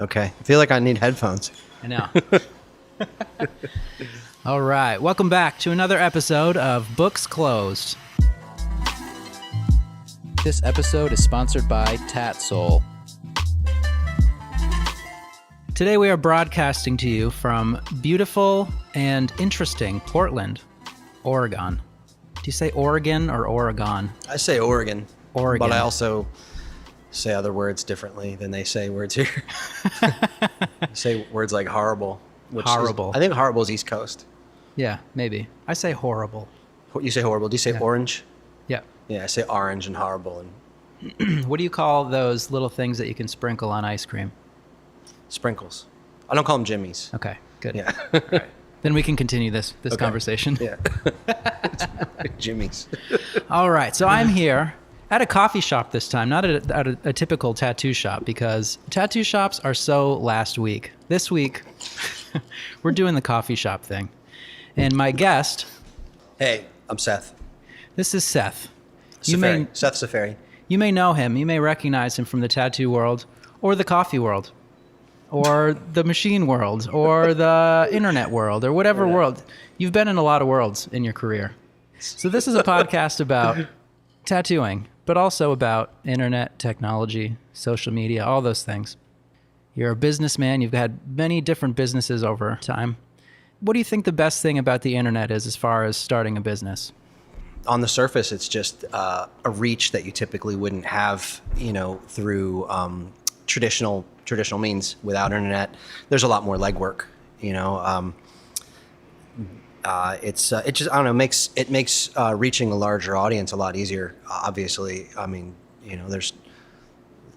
Okay. I feel like I need headphones. I know. All right. Welcome back to another episode of Books Closed. This episode is sponsored by TatSoul. Today we are broadcasting to you from beautiful and interesting Portland, Oregon. Do you say Oregon or Oregon? I say Oregon. Oregon. But I also say other words differently than they say words here. Say words like horrible. Horrible. I think horrible is East Coast. Yeah, maybe. I say horrible. You say horrible. Do you say orange? Yeah. Yeah, I say orange and horrible and What do you call those little things that you can sprinkle on ice cream? sprinkles. I don't call them jimmies. Okay, good. Yeah. Right. Then we can continue this Okay. conversation. Yeah. Jimmies. All right, so I'm here at a coffee shop this time, not at a typical tattoo shop, because tattoo shops are so last week. This week, we're doing the coffee shop thing. And my guest, Hey, I'm Seth. this is Seth. Ciferri. Seth Ciferri. You may know him. You may recognize him from the tattoo world or the coffee world or the machine world or the internet world or whatever world. You've been in a lot of worlds in your career. So this is a podcast about tattooing, but also about internet, technology, social media, all those things. You're a businessman. You've had many different businesses over time. What do you think the best thing about the internet is as far as starting a business? On the surface, it's just a reach that you typically wouldn't have, through traditional means. Without internet, there's a lot more legwork. It just, I don't know, makes reaching a larger audience a lot easier. Obviously, I mean, there's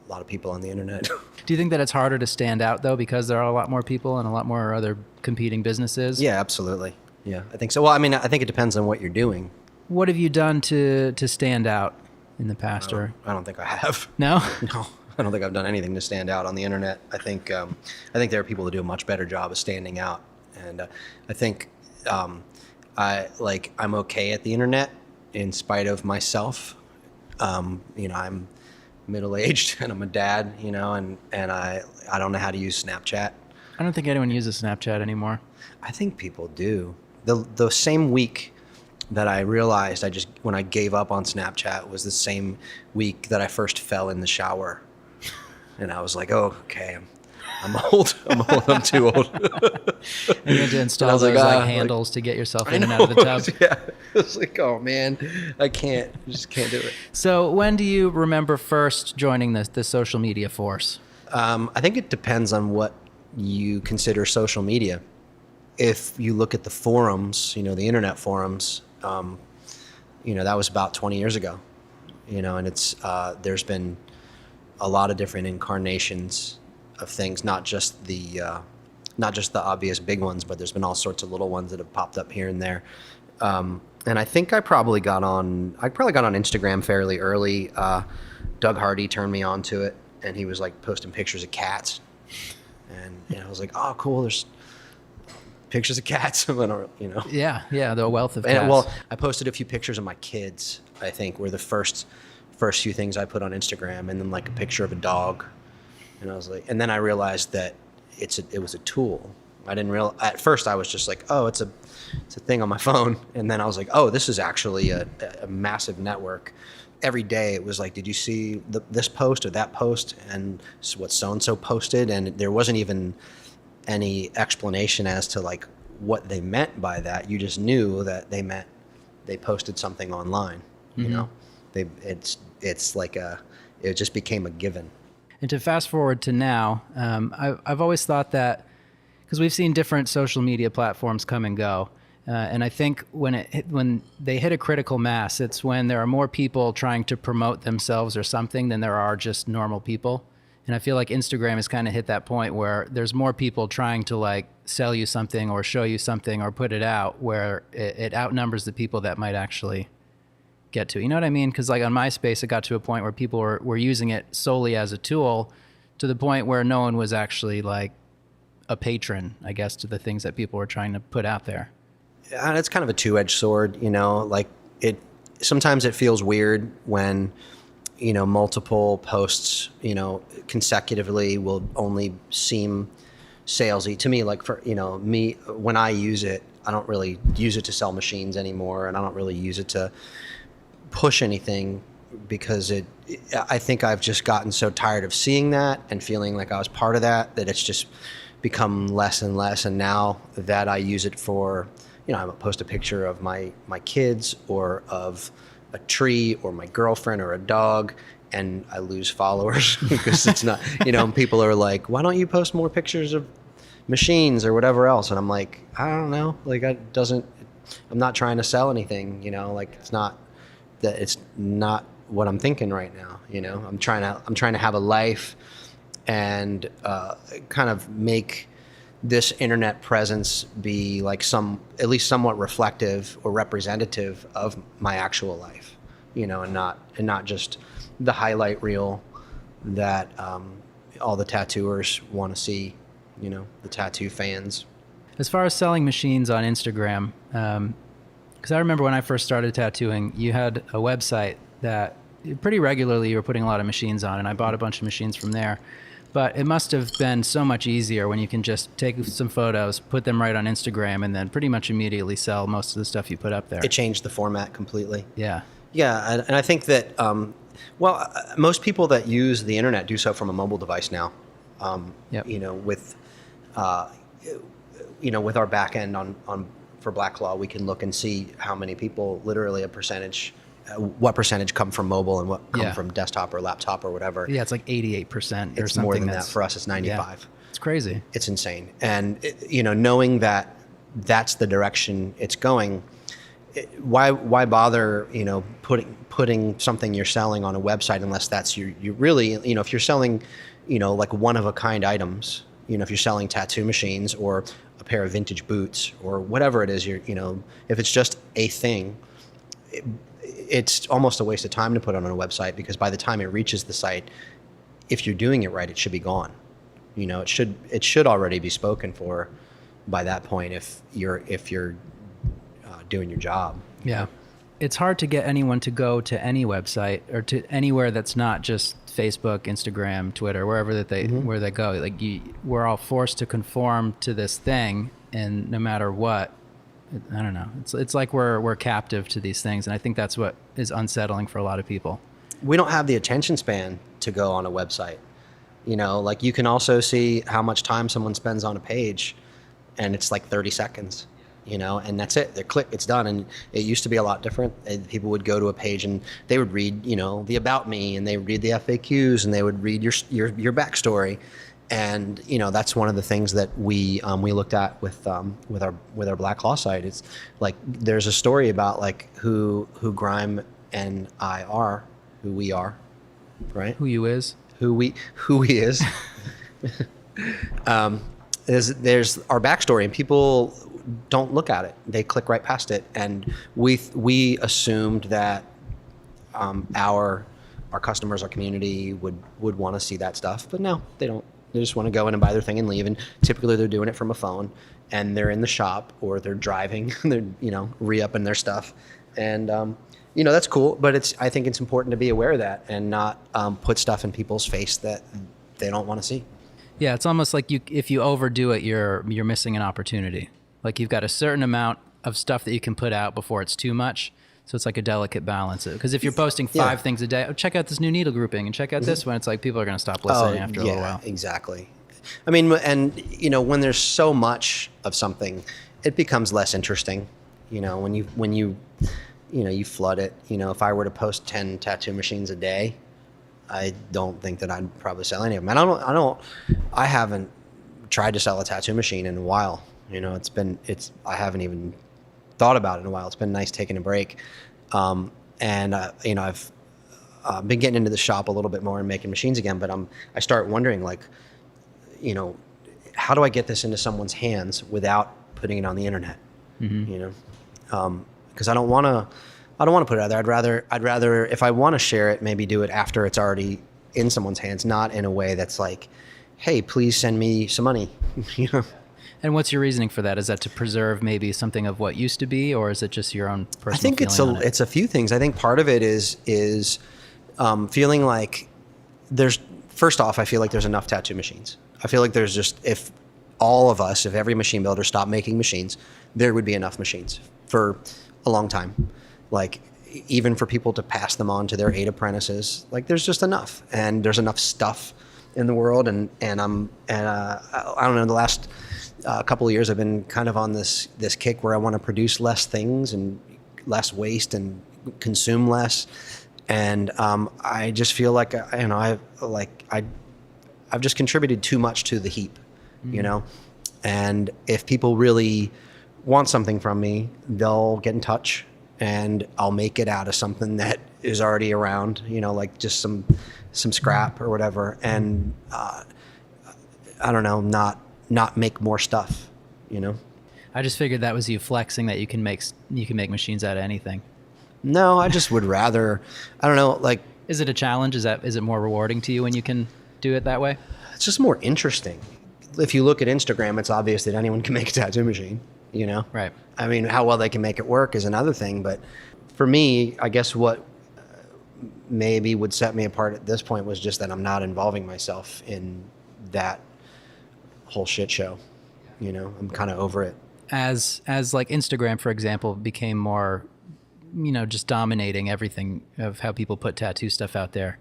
a lot of people on the internet. Do you think that it's harder to stand out though because there are a lot more people and a lot more other competing businesses? Yeah, absolutely. Yeah, I think so. Well, I mean, I think it depends on what you're doing. What have you done to stand out in the past? I don't think I have. No? No, I don't think I've done anything to stand out on the internet. I think there are people that do a much better job of standing out, and I think I'm okay at the internet in spite of myself. I'm middle-aged and I'm a dad, and I don't know how to use Snapchat. I don't think anyone uses Snapchat anymore. I think people do. The same week that I realized when I gave up on Snapchat was the same week that I first fell in the shower. And I was like, oh, okay, I'm old. I'm too old. And you had to install those handles to get yourself in and out of the tub. Yeah. I was like, oh man, I just can't do it. So when do you remember first joining the social media force? I think it depends on what you consider social media. If you look at the forums, the internet forums, that was about 20 years ago, and it's there's been a lot of different incarnations of things, not just the obvious big ones, but there's been all sorts of little ones that have popped up here and there. And I think I probably got on Instagram fairly early. Doug Hardy turned me on to it, and he was like posting pictures of cats, and I was like, oh, cool. There's pictures of cats. Yeah, the wealth of cats. And, well, I posted a few pictures of my kids, I think, were the first few things I put on Instagram, and then like a picture of a dog. And I was like, and then I realized that it was a tool. I didn't realize at first. I was just like, oh, it's a thing on my phone. And then I was like, oh, this is actually a massive network. Every day it was like, did you see this post or that post, and what so-and-so posted? And there wasn't even any explanation as to like what they meant by that. You just knew that they posted something online. It's like it just became a given. And to fast forward to now, I've always thought that, because we've seen different social media platforms come and go, and I think when they hit a critical mass, it's when there are more people trying to promote themselves or something than there are just normal people. And I feel like Instagram has kind of hit that point where there's more people trying to like sell you something or show you something or put it out, where it outnumbers the people that might actually get to. You know what I mean? Because like on MySpace, it got to a point where people were using it solely as a tool, to the point where no one was actually like a patron, I guess, to the things that people were trying to put out there. Yeah, it's kind of a two-edged sword, like sometimes it feels weird when multiple posts, consecutively will only seem salesy to me. Like for, me, when I use it, I don't really use it to sell machines anymore. And I don't really use it to push anything, because I think I've just gotten so tired of seeing that and feeling like I was part of that it's just become less and less. And now that I use it for, I would post a picture of my kids or of a tree or my girlfriend or a dog, and I lose followers because it's not, people are like, why don't you post more pictures of machines or whatever else? And I'm like, I don't know. Like, I'm not trying to sell anything, it's not what I'm thinking right now. I'm trying to have a life and kind of make this internet presence be like at least somewhat reflective or representative of my actual life, and not just the highlight reel that all the tattooers want to see, the tattoo fans. As far as selling machines on Instagram, because I remember when I first started tattooing, you had a website that pretty regularly you were putting a lot of machines on, and I bought a bunch of machines from there. But it must have been so much easier when you can just take some photos, put them right on Instagram, and then pretty much immediately sell most of the stuff you put up there. It changed the format completely. Yeah. Yeah, and I think that, most people that use the internet do so from a mobile device now. Yep. With our back end on for Black Claw, we can look and see how many people, literally what percentage come from mobile and what come from desktop or laptop or whatever. Yeah, it's like 88% or something. It's more than that. For us, it's 95%. Yeah, it's crazy. It's insane. And, knowing that that's the direction it's going, why bother, putting something you're selling on a website unless that's you really, if you're selling, like one of a kind items, if you're selling tattoo machines or a pair of vintage boots or whatever it is, if it's just a thing, it's almost a waste of time to put it on a website, because by the time it reaches the site, if you're doing it right, it should be gone. It should already be spoken for by that point if you're doing your job. Yeah. It's hard to get anyone to go to any website or to anywhere that's not just Facebook, Instagram, Twitter, wherever where they go. Like we're all forced to conform to this thing, and no matter what, I don't know. It's like we're captive to these things, and I think that's what is unsettling for a lot of people. We don't have the attention span to go on a website. Like you can also see how much time someone spends on a page, and it's like 30 seconds, and that's it. They click, it's done. And it used to be a lot different. People would go to a page and they would read, the about me, and they would read the FAQs, and they would read your backstory. And that's one of the things that we looked at with our Black Claw site. It's like there's a story about like who Grime and I are, who we are, right? Who you is, who he is. There's our backstory, and people don't look at it. They click right past it, and we assumed that our customers, our community would want to see that stuff, but no, they don't. They just want to go in and buy their thing and leave. And typically they're doing it from a phone, and they're in the shop or they're driving, they're, re-upping their stuff. And, that's cool, but I think it's important to be aware of that and not put stuff in people's face that they don't want to see. Yeah. It's almost like if you overdo it, you're missing an opportunity. Like you've got a certain amount of stuff that you can put out before it's too much. So it's like a delicate balance. Because if you're posting five things a day, check out this new needle grouping and check out this one, it's like people are going to stop listening after a little while. Exactly. I mean, and when there's so much of something, it becomes less interesting. When you flood it. If I were to post 10 tattoo machines a day, I don't think that I'd probably sell any of them. And I haven't tried to sell a tattoo machine in a while. I haven't even thought about it in a while. It's been nice taking a break. I've been getting into the shop a little bit more and making machines again, but I start wondering, like, how do I get this into someone's hands without putting it on the internet? Mm-hmm. Because I don't want to put it out there. I'd rather if I want to share it, maybe do it after it's already in someone's hands, not in a way that's like, hey, please send me some money. And what's your reasoning for that? Is that to preserve maybe something of what used to be, or is it just your own personal feeling on it? It's a few things. I think part of it is feeling like first off, I feel like there's enough tattoo machines. I feel like there's just, if every machine builder stopped making machines, there would be enough machines for a long time. Like, even for people to pass them on to their 8 apprentices, like, there's just enough, and there's enough stuff in the world. And I don't know, the last couple of years I've been kind of on this kick where I want to produce less things and less waste and consume less. And I just feel like I've just contributed too much to the heap, you know. And if people really want something from me, they'll get in touch, and I'll make it out of something that is already around, you know, like just some scrap or whatever. And I don't know, not make more stuff, you know. I just figured that was you flexing that you can make machines out of anything. No, I just would rather, I don't know, like. Is it a challenge? Is it more rewarding to you when you can do it that way? It's just more interesting. If you look at Instagram, it's obvious that anyone can make a tattoo machine, you know? Right. I mean, how well they can make it work is another thing. But for me, I guess what maybe would set me apart at this point was just that I'm not involving myself in that whole shit show. You know, I'm kind of over it. As like Instagram, for example, became more, you know, just dominating everything of how people put tattoo stuff out there.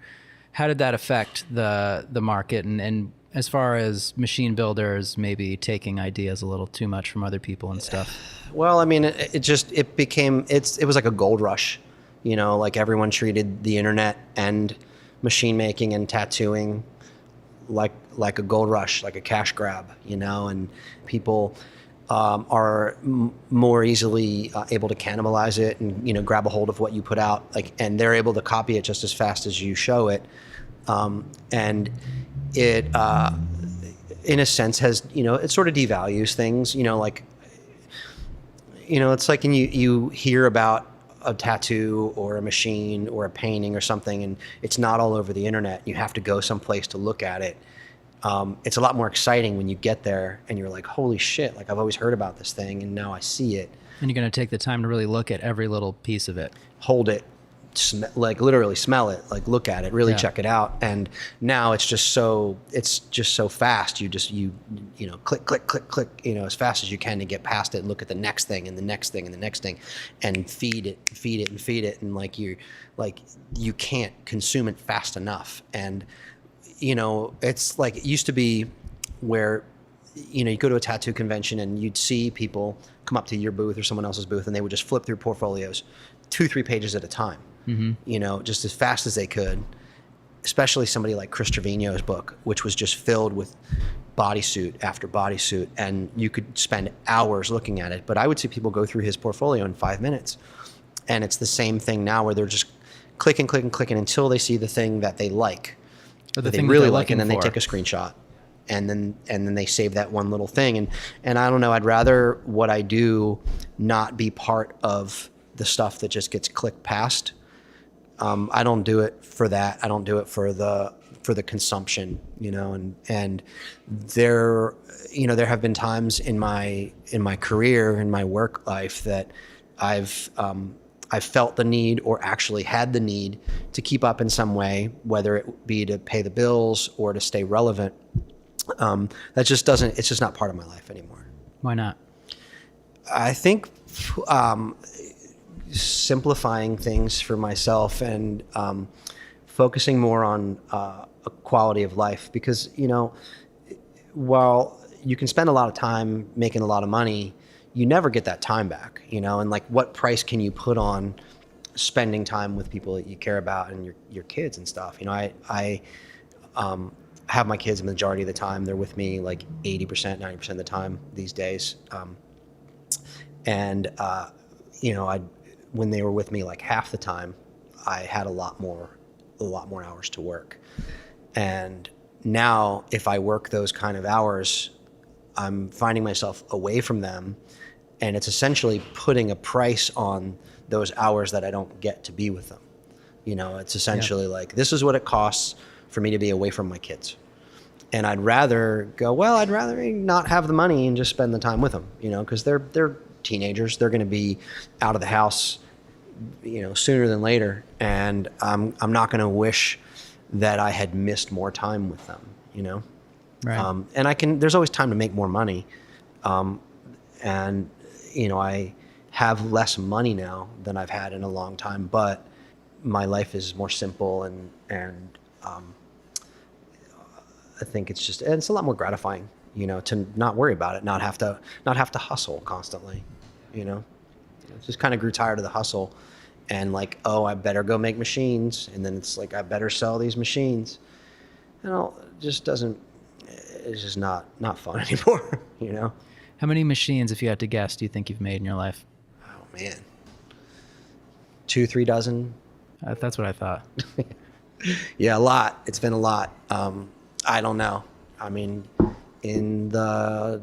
How did that affect the market? And as far as machine builders maybe taking ideas a little too much from other people and stuff? Well, I mean, it was like a gold rush, you know, like everyone treated the internet and machine making and tattooing like a gold rush, like a cash grab, you know, and people are more easily able to cannibalize it and, you know, grab a hold of what you put out, like, and they're able to copy it just as fast as you show it. And it, in a sense, has, you know, it sort of devalues things, you know, like, you know, it's like when you hear about a tattoo or a machine or a painting or something, and it's not all over the internet. You have to go someplace to look at it. It's a lot more exciting when you get there and you're like, holy shit, like I've always heard about this thing and now I see it. And you're going to take the time to really look at every little piece of it. Hold it, like literally smell it, like look at it, really check it out. And now it's just so fast. You know, click, click, click, click, you know, as fast as you can to get past it and look at the next thing and the next thing and the next thing and feed it. And like you can't consume it fast enough. And, you know, it's like it used to be where, you know, you go to a tattoo convention and you'd see people come up to your booth or someone else's booth and they would just flip through portfolios 2-3 pages at a time, you know, just as fast as they could, especially somebody like Chris Trevino's book, which was just filled with bodysuit after bodysuit, and you could spend hours looking at it. But I would see people go through his portfolio in 5 minutes. And it's the same thing now where they're just clicking until they see the thing that they like. Or the they thing really they're like, and then they for. take a screenshot, and then they save that one little thing. And I don't know, I'd rather what I do not be part of the stuff that just gets clicked past. I don't do it for that. I don't do it for the consumption, you know. And there, you know, there have been times in my career, in my work life, that I've felt the need or actually had the need to keep up in some way, whether it be to pay the bills or to stay relevant. It's just not part of my life anymore. Why not? I think simplifying things for myself and focusing more on a quality of life, because, you know, while you can spend a lot of time making a lot of money, you never get that time back, you know. And like, what price can you put on spending time with people that you care about and your kids and stuff? You know, I have my kids the majority of the time. They're with me like 80%, 90% of the time these days. You know, when they were with me like half the time, I had a lot more hours to work. And now if I work those kind of hours, I'm finding myself away from them. And it's essentially putting a price on those hours that I don't get to be with them. You know, it's essentially like, this is what it costs for me to be away from my kids. And I'd rather not have the money and just spend the time with them, you know, because they're teenagers. They're going to be out of the house sooner than later. And I'm not going to wish that I had missed more time with them, Right. And there's always time to make more money. And, I have less money now than I've had in a long time, but my life is more simple and I think it's a lot more gratifying, to not worry about it, not have to hustle constantly, Just kind of grew tired of the hustle and like, oh, I better go make machines. And then it's like, I better sell these machines. It's just not fun anymore, How many machines, if you had to guess, do you think you've made in your life? Oh man. 2-3 dozen. That's what I thought. Yeah, a lot. It's been a lot. I don't know. I mean, in the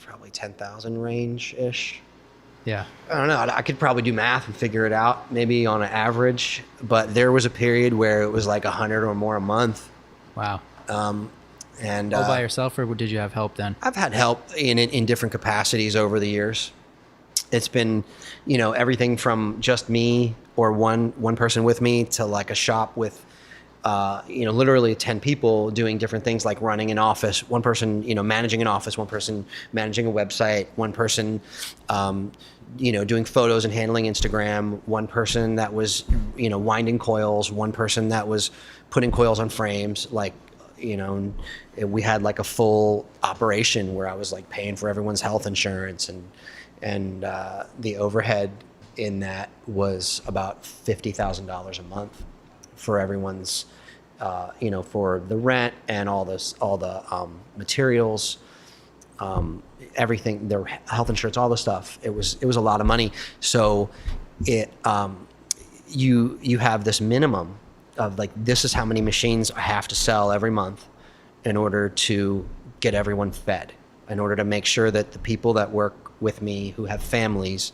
probably 10,000 range-ish. Yeah. I don't know. I could probably do math and figure it out, maybe on an average. But there was a period where it was like 100 or more a month. Wow. And all by yourself, or did you have help then? I've had help in different capacities over the years. It's been, everything from just me or one person with me to like a shop with, literally 10 people doing different things like running an office, one person, managing an office, one person managing a website, one person, doing photos and handling Instagram, one person that was, winding coils, one person that was putting coils on frames, like, we had like a full operation where I was like paying for everyone's health insurance and the overhead in that was about $50,000 a month for everyone's, for the rent and all the materials, everything, their health insurance, all the stuff. It was a lot of money. So you have this minimum of like, this is how many machines I have to sell every month in order to get everyone fed, in order to make sure that the people that work with me who have families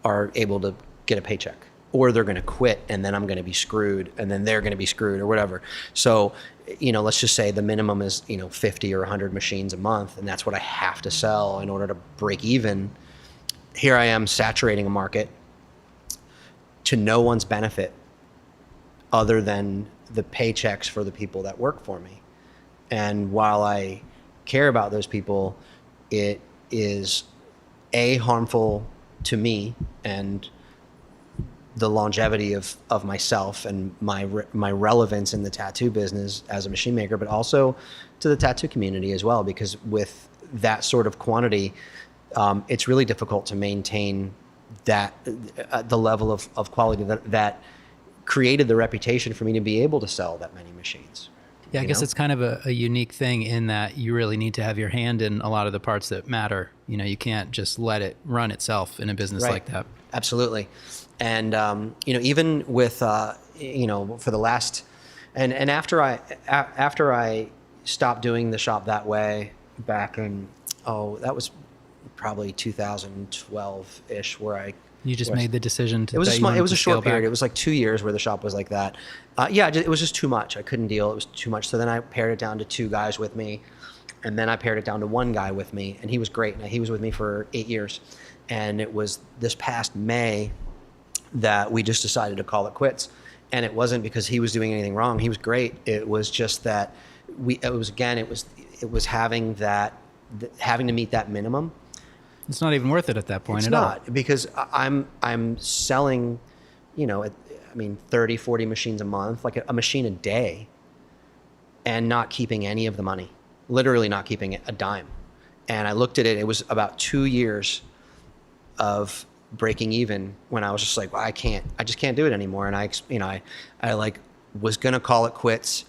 are able to get a paycheck, or they're going to quit and then I'm going to be screwed and then they're going to be screwed or whatever. So, let's just say the minimum is, 50 or 100 machines a month, and that's what I have to sell in order to break even. Here I am saturating a market to no one's benefit other than the paychecks for the people that work for me. And while I care about those people, it is harmful to me and the longevity of myself and my relevance in the tattoo business as a machine maker, but also to the tattoo community as well, because with that sort of quantity, it's really difficult to maintain that the level of quality that created the reputation for me to be able to sell that many machines. Yeah, I guess it's kind of a unique thing in that you really need to have your hand in a lot of the parts that matter. You can't just let it run itself in a business like that. Absolutely. And, even with, for the last, and after I stopped doing the shop that way back in, that was probably 2012-ish where You just made the decision to. It was a short period. It was like 2 years where the shop was like that. It was just too much. I couldn't deal. It was too much. So then I pared it down to 2 guys with me, and then I pared it down to 1 guy with me, and he was great. He was with me for 8 years, and it was this past May that we just decided to call it quits. And it wasn't because he was doing anything wrong. He was great. It was just that it was having to meet that minimum. It's not even worth it at that point It's at not, all. because I'm selling, 30, 40 machines a month, like a machine a day, and not keeping any of the money, literally not keeping a dime. And I looked at it, it was about 2 years of breaking even when I was just like, well, I just can't do it anymore. And I like was going to call it quits.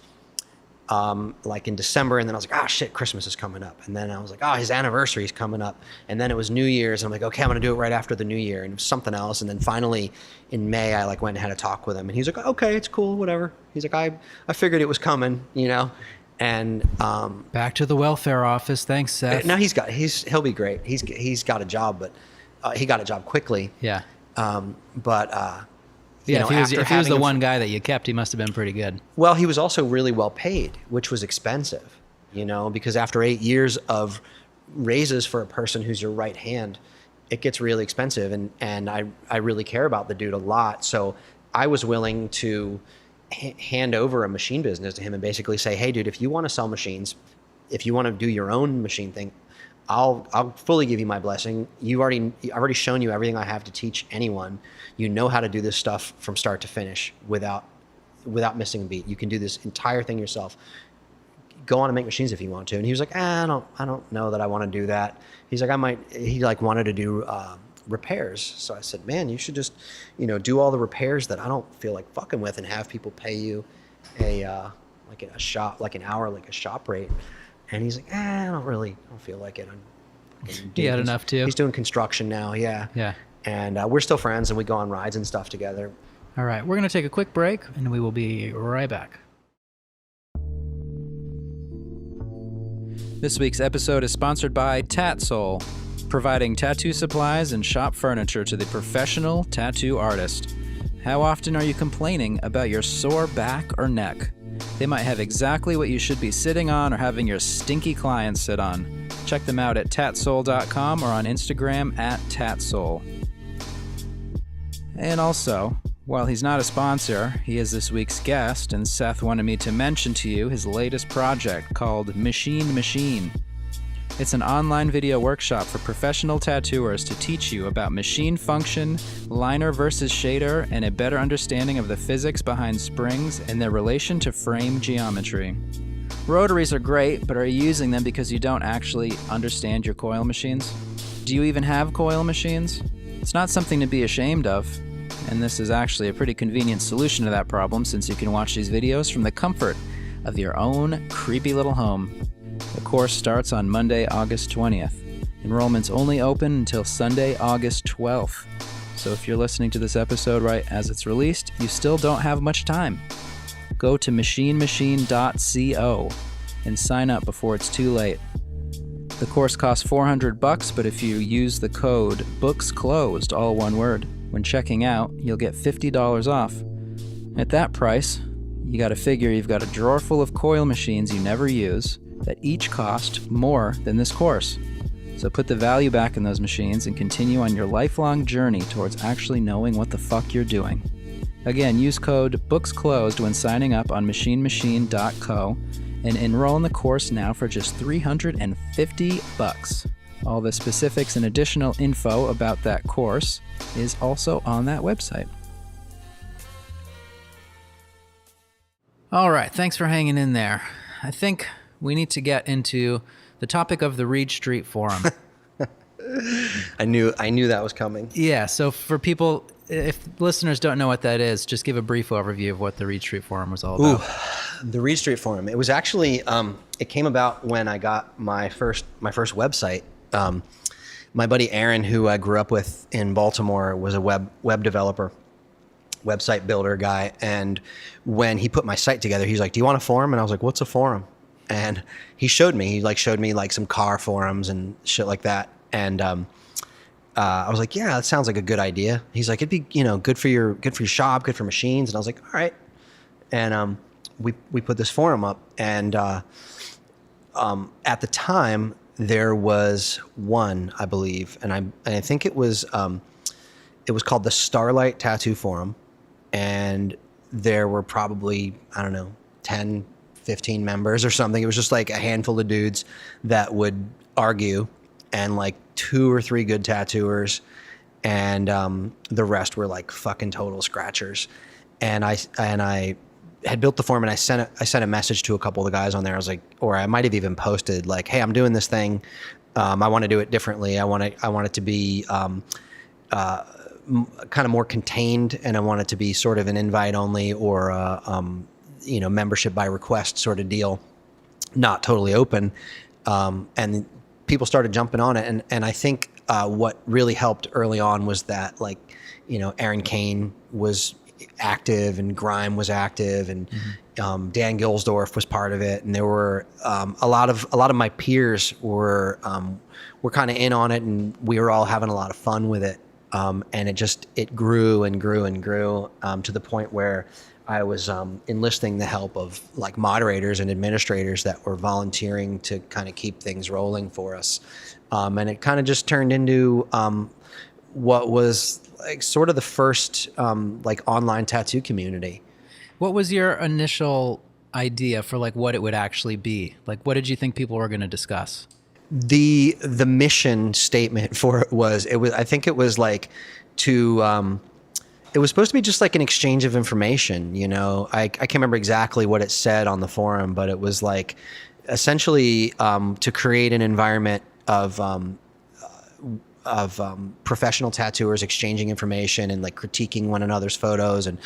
Like in December, and then I was like, shit, Christmas is coming up. And then I was like, his anniversary is coming up. And then it was New Year's, and I'm like, okay, I'm gonna do it right after the New Year. And it was something else. And then finally in May, I like went and had a talk with him, and he's like, okay, it's cool, whatever. He's like, I figured it was coming, And back to the welfare office. Thanks, Seth. now he'll be great. He's got a job, but he got a job quickly. Yeah. Yeah, if he was the one guy that you kept, he must have been pretty good. Well, he was also really well paid, which was expensive, because after 8 years of raises for a person who's your right hand, it gets really expensive, and I really care about the dude a lot. So I was willing to hand over a machine business to him and basically say, hey, dude, if you want to sell machines, if you want to do your own machine thing, I'll fully give you my blessing. I've already shown you everything I have to teach anyone. You know how to do this stuff from start to finish without missing a beat. You can do this entire thing yourself. Go on and make machines if you want to. And he was like, I don't know that I want to do that. He's like, he like wanted to do repairs. So I said, man, you should just, do all the repairs that I don't feel like fucking with and have people pay you like an hour, like a shop rate. And he's like, I don't feel like it. He had enough too. He's doing construction now. Yeah. Yeah. And we're still friends, and we go on rides and stuff together. All right. We're going to take a quick break, and we will be right back. This week's episode is sponsored by TatSoul, providing tattoo supplies and shop furniture to the professional tattoo artist. How often are you complaining about your sore back or neck? They might have exactly what you should be sitting on or having your stinky clients sit on. Check them out at tatsoul.com or on Instagram @tatsoul. And also, while he's not a sponsor, he is this week's guest, and Seth wanted me to mention to you his latest project called Machine. It's an online video workshop for professional tattooers to teach you about machine function, liner versus shader, and a better understanding of the physics behind springs and their relation to frame geometry. Rotaries are great, but are you using them because you don't actually understand your coil machines? Do you even have coil machines? It's not something to be ashamed of. And this is actually a pretty convenient solution to that problem, since you can watch these videos from the comfort of your own creepy little home. The course starts on Monday, August 20th. Enrollment's only open until Sunday, August 12th. So if you're listening to this episode right as it's released, you still don't have much time. Go to machinemachine.co and sign up before it's too late. The course costs $400, but if you use the code BOOKSCLOSED, all one word, when checking out, you'll get $50 off. At that price, you gotta figure you've got a drawer full of coil machines you never use that each cost more than this course. So put the value back in those machines and continue on your lifelong journey towards actually knowing what the fuck you're doing. Again, use code BOOKSCLOSED when signing up on machinemachine.co and enroll in the course now for just $350. All the specifics and additional info about that course is also on that website. All right, thanks for hanging in there. I think we need to get into the topic of the Reed Street Forum. I knew that was coming. Yeah, so for people, if listeners don't know what that is, just give a brief overview of what the Reed Street Forum was all about. The Reed Street Forum. It was actually, it came about when I got my first website. My buddy Aaron, who I grew up with in Baltimore, was a web developer, website builder guy. And when he put my site together, he's like, do you want a forum? And I was like, what's a forum? And he showed me like some car forums and shit like that. And I was like, yeah, that sounds like a good idea. He's like, it'd be, good for your shop, good for machines. And I was like, all right. And we put this forum up, and at the time there was one, I believe, and I think it was called the Starlight Tattoo Forum, and there were probably, I don't know, 10, 15 members or something. It was just like a handful of dudes that would argue, and like 2 or 3 good tattooers, and the rest were like fucking total scratchers. And I had built the forum, and I sent a message to a couple of the guys on there. I was like, or I might have even posted like, hey, I'm doing this thing. I want to do it differently. I want it to be kind of more contained, and I want it to be sort of an invite only or membership by request sort of deal, not totally open. And people started jumping on it, and I think what really helped early on was that, like, Aaron Kane was active, and Grime was active, and Dan Gilsdorf was part of it, and there were a lot of my peers were kind of in on it, and we were all having a lot of fun with it, and it grew and grew and grew to the point where I was enlisting the help of like moderators and administrators that were volunteering to kind of keep things rolling for us. And it kind of just turned into what was like sort of the first like online tattoo community. What was your initial idea for like what it would actually be? Like, what did you think people were going to discuss? The mission statement for it was I think it was like to it was supposed to be just like an exchange of information, you know. I can't remember exactly what it said on the forum, but it was like essentially to create an environment of professional tattooers exchanging information and like critiquing one another's photos and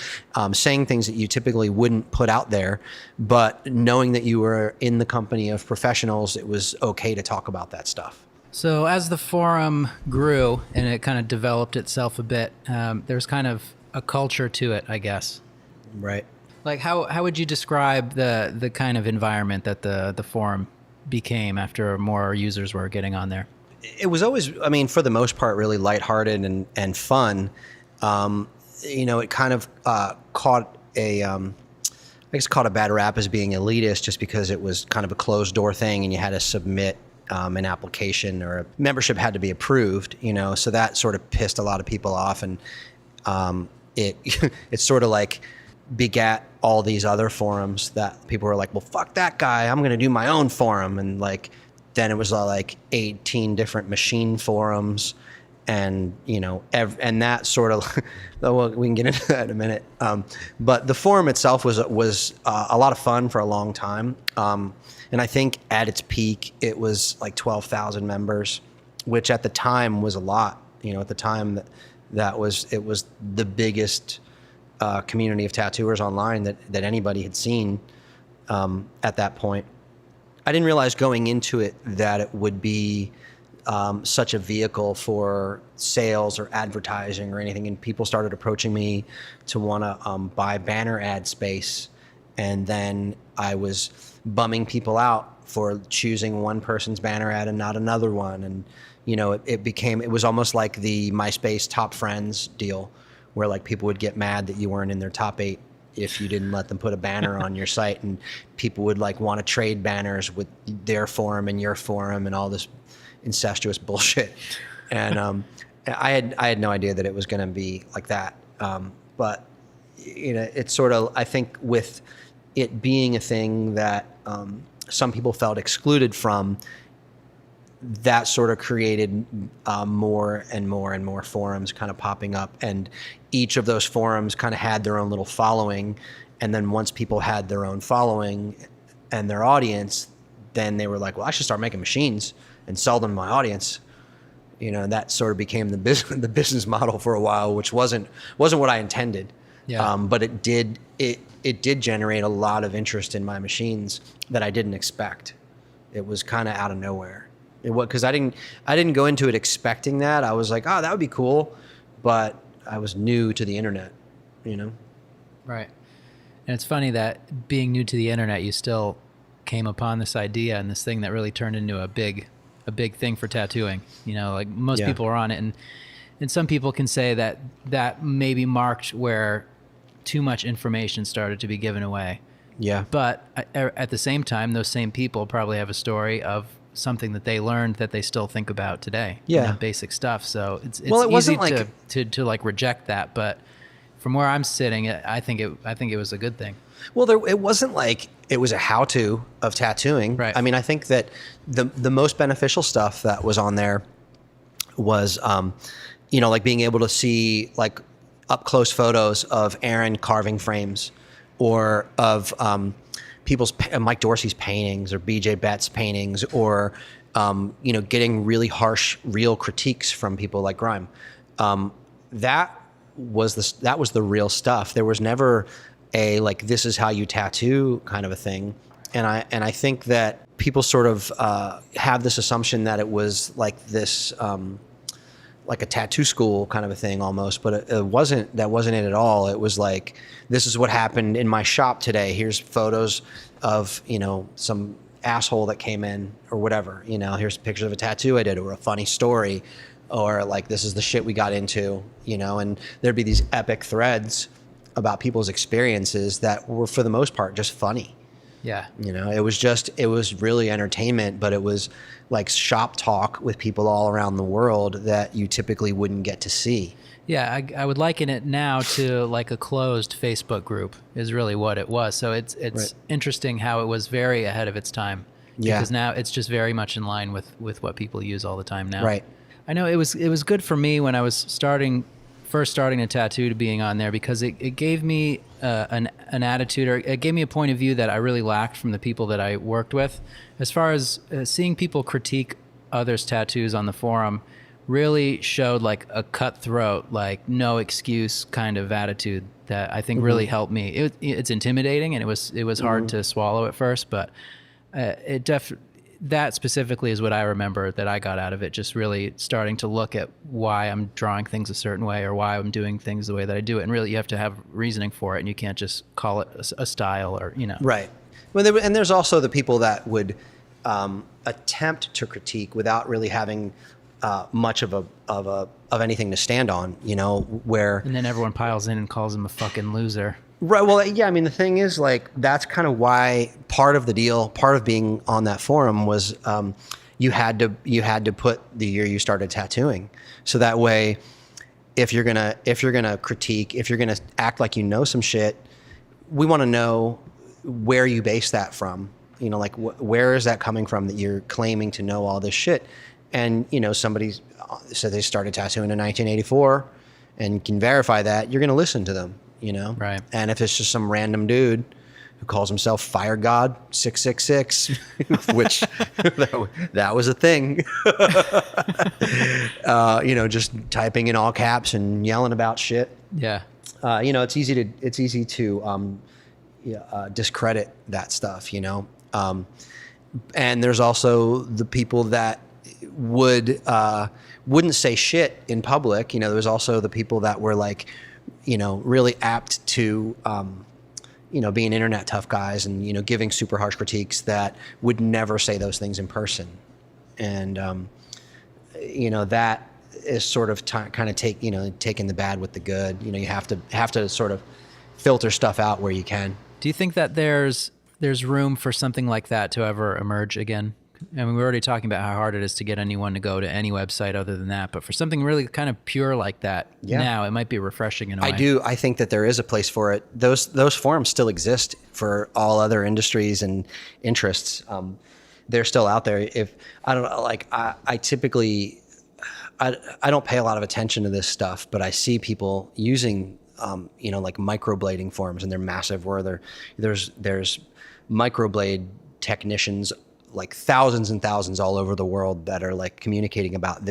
saying things that you typically wouldn't put out there, but knowing that you were in the company of professionals, it was okay to talk about that stuff. So as the forum grew and it kind of developed itself a bit, there's kind of a culture to it, I guess. Right. Like how would you describe the kind of environment that the forum became after more users were getting on there? It was always, I mean, for the most part, really lighthearted and fun. You know, it kind of caught I guess caught a bad rap as being elitist just because it was kind of a closed door thing and you had to submit an application or a membership had to be approved, you know, so that sort of pissed a lot of people off. And it it's sort of like begat all these other forums that people were like, well, fuck that guy, I'm going to do my own forum. And like, then it was like 18 different machine forums and, you know, and that sort of, well, we can get into that in a minute. But the forum itself was a lot of fun for a long time. And I think at its peak, it was like 12,000 members, which at the time was a lot, you know, at the time it was the biggest community of tattooers online that anybody had seen at that point. I didn't realize going into it that it would be such a vehicle for sales or advertising or anything. And people started approaching me to want to buy banner ad space. And then I was bumming people out for choosing one person's banner ad and not another one. And, you know, it was almost like the MySpace top friends deal where like people would get mad that you weren't in their top 8 if you didn't let them put a banner on your site, and people would like want to trade banners with their forum and your forum and all this incestuous bullshit. And I had no idea that it was going to be like that. But you know, it's sort of, I think with it being a thing that some people felt excluded from, that sort of created more and more and more forums kind of popping up, and each of those forums kind of had their own little following. And then once people had their own following and their audience, then they were like, well, I should start making machines and sell them to my audience. You know, that sort of became the business model for a while, which wasn't what I intended. Yeah. But it did generate a lot of interest in my machines that I didn't expect. It was kind of out of nowhere. Because I didn't go into it expecting that. I was like, oh, that would be cool, but I was new to the internet, you know? Right. And it's funny that being new to the internet, you still came upon this idea and this thing that really turned into a big thing for tattooing. You know, like most people are on it, and some people can say that maybe marked where too much information started to be given away. Yeah. But at the same time, those same people probably have a story of something that they learned that they still think about today. Yeah. You know, basic stuff. So it's well, it easy wasn't to like reject that, but from where I'm sitting, I think it was a good thing. Well, it wasn't like it was a how-to of tattooing. Right. I mean, I think that the most beneficial stuff that was on there was, you know, like being able to see like up close photos of Aaron carving frames, or of people's Mike Dorsey's paintings or BJ Bett's paintings, or you know, getting really harsh real critiques from people like Grime. That was the real stuff. There was never a like, this is how you tattoo kind of a thing. And I think that people sort of have this assumption that it was like this like a tattoo school kind of a thing almost, but it wasn't. That wasn't it at all. It was like, this is what happened in my shop today. Here's photos of, you know, some asshole that came in or whatever. You know, here's pictures of a tattoo I did, or a funny story, or like, this is the shit we got into, you know. And there'd be these epic threads about people's experiences that were for the most part just funny. Yeah. You know, it was really entertainment, but it was like shop talk with people all around the world that you typically wouldn't get to see. Yeah, I would liken it now to like a closed Facebook group is really what it was. So it's Right. interesting how it was very ahead of its time. Yeah. Because now it's just very much in line with what people use all the time now. Right. I know it was good for me when I was first starting a tattoo to being on there, because it gave me an attitude, or it gave me a point of view that I really lacked from the people that I worked with. As far as seeing people critique others' tattoos on the forum really showed like a cutthroat, like no excuse kind of attitude that I think really helped me. It's intimidating, and it was hard to swallow at first, but that specifically is what I remember that I got out of it, just really starting to look at why I'm drawing things a certain way or why I'm doing things the way that I do it. And really you have to have reasoning for it, and you can't just call it a style or, you know. Right. Well, and there's also the people that would attempt to critique without really having much of anything to stand on, you know, where. And then everyone piles in and calls him a fucking loser. Right. Well, yeah. I mean, the thing is, like, that's kind of why part of the deal, part of being on that forum was you had to put the year you started tattooing, so that way, if you're gonna critique, if you're gonna act like you know some shit, we want to know where you base that from. You know, like where is that coming from that you're claiming to know all this shit? And you know, somebody said they started tattooing in 1984, and can verify that, you're gonna listen to them. You know, right? And if it's just some random dude who calls himself Fire God 666, which that was a thing, you know, just typing in all caps and yelling about shit. Yeah. You know, it's easy to discredit that stuff. You know, and there's also the people that wouldn't say shit in public. You know, there's also the people that were like, you know, really apt to, you know, being internet tough guys and, you know, giving super harsh critiques that would never say those things in person. And, you know, that is sort of kind of taking the bad with the good. You know, you have to sort of filter stuff out where you can. Do you think that there's room for something like that to ever emerge again? I mean, we're already talking about how hard it is to get anyone to go to any website other than that. But for something really kind of pure like that, now it might be refreshing in a way. I think that there is a place for it. Those forums still exist for all other industries and interests. They're still out there. If I don't know, like I typically, I don't pay a lot of attention to this stuff, but I see people using, you know, like microblading forums, and they're massive. Where there's microblade technicians, like thousands and thousands all over the world, that are like communicating about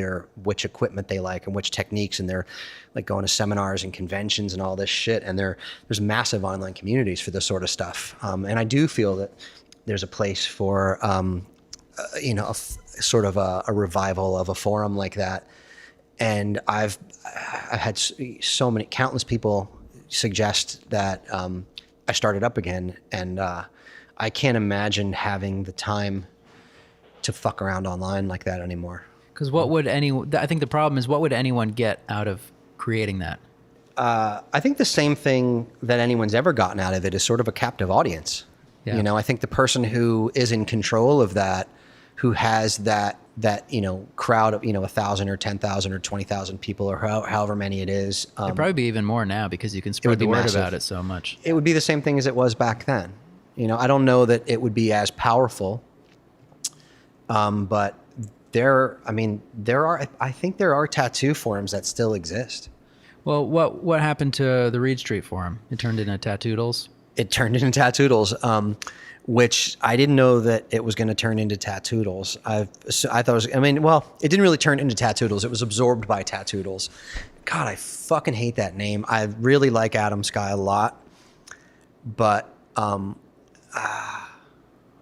which equipment they like and which techniques, and they're like going to seminars and conventions and all this shit. And there's massive online communities for this sort of stuff. And I do feel that there's a place for, you know, sort of a revival of a forum like that. And I've had countless people suggest that I started up again, and I can't imagine having the time to fuck around online like that anymore. Because I think the problem is, what would anyone get out of creating that? I think the same thing that anyone's ever gotten out of it is sort of a captive audience. Yeah. You know, I think the person who is in control of that, who has that you know, crowd of, you know, 1,000 or 10,000 or 20,000 people, or however many it is. It'd probably be even more now, because you can spread the word about it so much. It would be the same thing as it was back then. You know, I don't know that it would be as powerful, but I think there are tattoo forums that still exist. Well, what happened to the Reed Street forum? It turned into Tattoodles? It turned into Tattoodles, which I didn't know that it was going to turn into Tattoodles. I thought it was, it didn't really turn into Tattoodles. It was absorbed by Tattoodles. God, I fucking hate that name. I really like Adam Sky a lot, but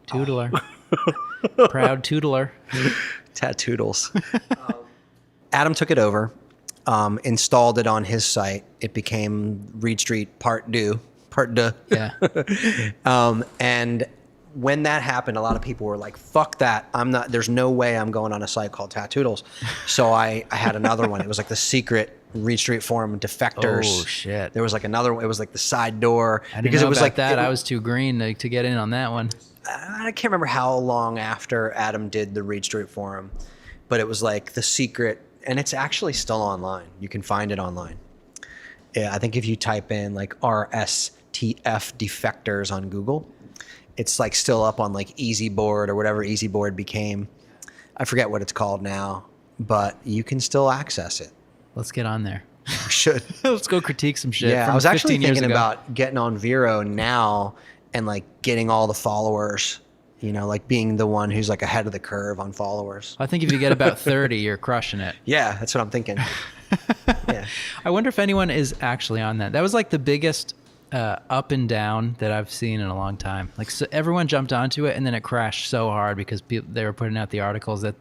Tootler. Proud tootler. Tattoodles. Adam took it over, installed it on his site. It became Reed Street Part 2. Yeah. And when that happened, a lot of people were like, fuck that. There's no way I'm going on a site called Tattoodles. So I had another one. It was like the secret Reed Street Forum defectors. Oh shit! There was like another one. It was like the side door I didn't because know it was about like that. I was too green to get in on that one. I can't remember how long after Adam did the Reed Street Forum, but it was like the secret, and it's actually still online. You can find it online. Yeah, I think if you type in like RSTF defectors on Google, it's like still up on like EasyBoard or whatever EasyBoard became. I forget what it's called now, but you can still access it. Let's get on there. We should. Let's go critique some shit. Yeah, from I was actually 15 years thinking ago. about getting on Vero now and like getting all the followers, you know, like being the one who's like ahead of the curve on followers. I think if you get about 30, you're crushing it. Yeah, that's what I'm thinking. Yeah. I wonder if anyone is actually on that. That was like the biggest up and down that I've seen in a long time. Like so everyone jumped onto it and then it crashed so hard because they were putting out the articles that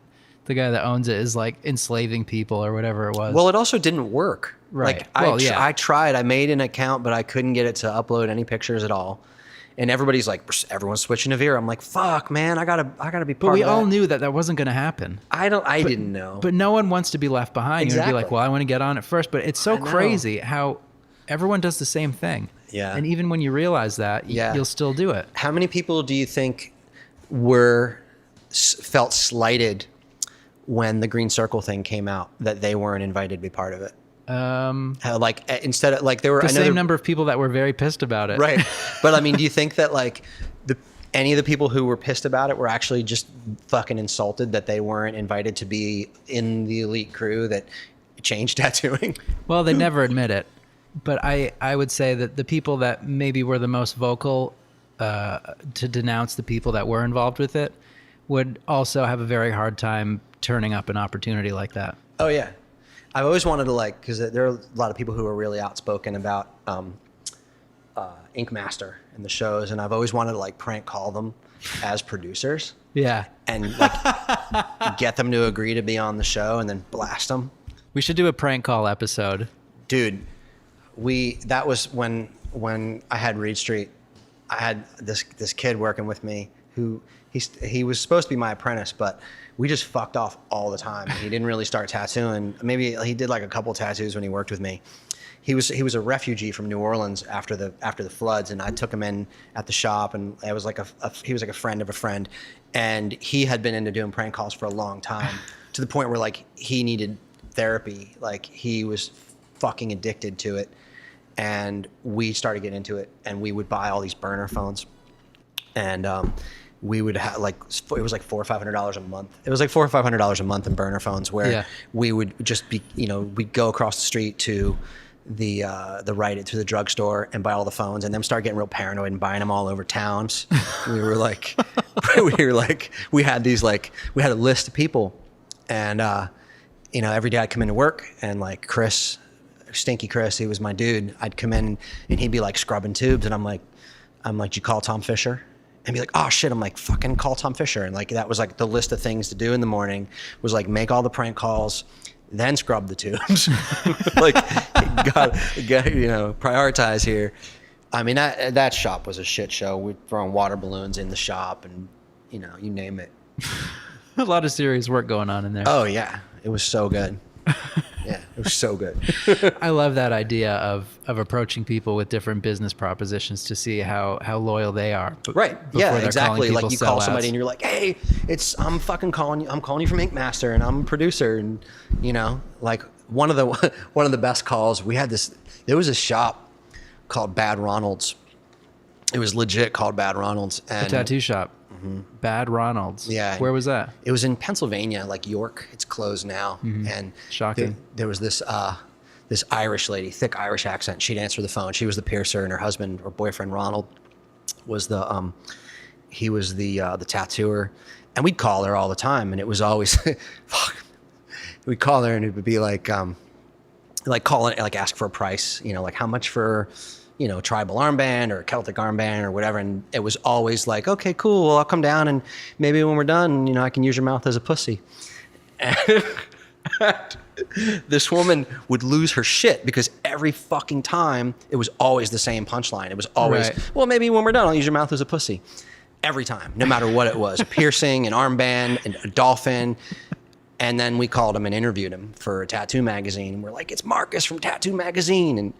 the guy that owns it is like enslaving people or whatever it was. Well, it also didn't work. Right. Like Well, yeah. I tried. I made an account, but I couldn't get it to upload any pictures at all. And everybody's like, everyone's switching to Vero. I'm like, fuck, man, I gotta be part but we of that. all knew that wasn't going to happen. I didn't know. But no one wants to be left behind. You're going to be like, Exactly. well, I want to get on it first. But it's so I know. crazy how everyone does the same thing. Yeah. And even when you realize that, Yeah. you'll still do it. How many people do you think felt slighted when the Green Circle thing came out that they weren't invited to be part of it? Like instead of like there were The another same number of people that were very pissed about it. right, but I mean, do you think that like any of the people who were pissed about it were actually just fucking insulted that they weren't invited to be in the elite crew that changed tattooing? Well, they never admit it. But I would say that the people that maybe were the most vocal to denounce the people that were involved with it would also have a very hard time turning up an opportunity like that. Oh yeah, I've always wanted to like, because there are a lot of people who are really outspoken about Ink Master and the shows, and I've always wanted to like prank call them as producers. Yeah. And like get them to agree to be on the show and then blast them. We should do a prank call episode. Dude, that was when I had Reed Street. I had this kid working with me who he was supposed to be my apprentice, but we just fucked off all the time. He didn't really start tattooing. Maybe he did like a couple tattoos when he worked with me. He was a refugee from New Orleans after the floods, and I took him in at the shop, and I was like he was like a friend of a friend, and he had been into doing prank calls for a long time, to the point where like he needed therapy. Like he was fucking addicted to it, and we started getting into it, and we would buy all these burner phones, and we would have like, it was like $400 or $500 a month. It was like $400 or $500 a month in burner phones, where we would just be, we'd go across the street to the Rite Aid, to the drugstore, and buy all the phones, and then start getting real paranoid and buying them all over towns. we had a list of people, and every day I'd come into work, and like Chris, Stinky Chris, he was my dude. I'd come in and he'd be like scrubbing tubes, and I'm like, "Did you call Tom Fisher?" And be like, "Oh shit!" I'm like, "Fucking call Tom Fisher." And like that was like the list of things to do in the morning, was like make all the prank calls, then scrub the tubes. Like, got prioritize here. I mean, that shop was a shit show. We'd throw water balloons in the shop, and you name it. A lot of serious work going on in there. Oh yeah, it was so good. Yeah, it was so good. I love that idea of approaching people with different business propositions to see how loyal they are. Right. Yeah, they're exactly. calling Like people you call sellouts. somebody and you're like, "Hey, I'm calling you from Ink Master, and I'm a producer." And like one of the best calls we had, there was a shop called Bad Ronald's. It was legit called Bad Ronald's. And A tattoo shop. Mm-hmm. Bad Ronald's. Yeah. Where was that? It was in Pennsylvania, like York. It's closed now. Mm-hmm. And shocking. There was this Irish lady, thick Irish accent. She'd answer the phone. She was the piercer, and her husband or boyfriend Ronald was the tattooer. And we'd call her all the time, and it was always we'd call her, and it would be like calling, like ask for a price, like how much for tribal armband or Celtic armband or whatever. And it was always like, "Okay, cool. Well, I'll come down, and maybe when we're done, I can use your mouth as a pussy." And this woman would lose her shit because every fucking time it was always the same punchline. It was always, Right. "Well, maybe when we're done, I'll use your mouth as a pussy." Every time, no matter what it was, a piercing, an armband, a dolphin. And then we called him and interviewed him for a tattoo magazine. And we're like, it's Marcus from Tattoo Magazine.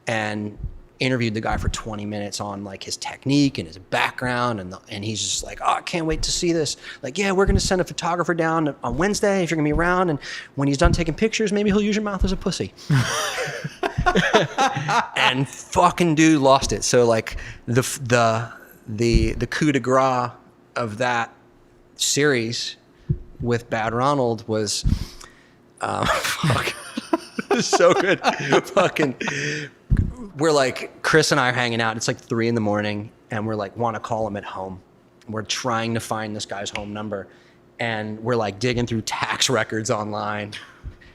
And interviewed the guy for 20 minutes on like his technique and his background. And he's just like, oh, I can't wait to see this. Like, yeah, we're going to send a photographer down on Wednesday if you're going to be around. And when he's done taking pictures, maybe he'll use your mouth as a pussy. And fucking dude lost it. So like the coup de grace of that series with Bad Ronald was fuck. So good. Fucking, we're like, Chris and I are hanging out. It's like 3 a.m. and we're like, want to call him at home. We're trying to find this guy's home number. And we're like digging through tax records online.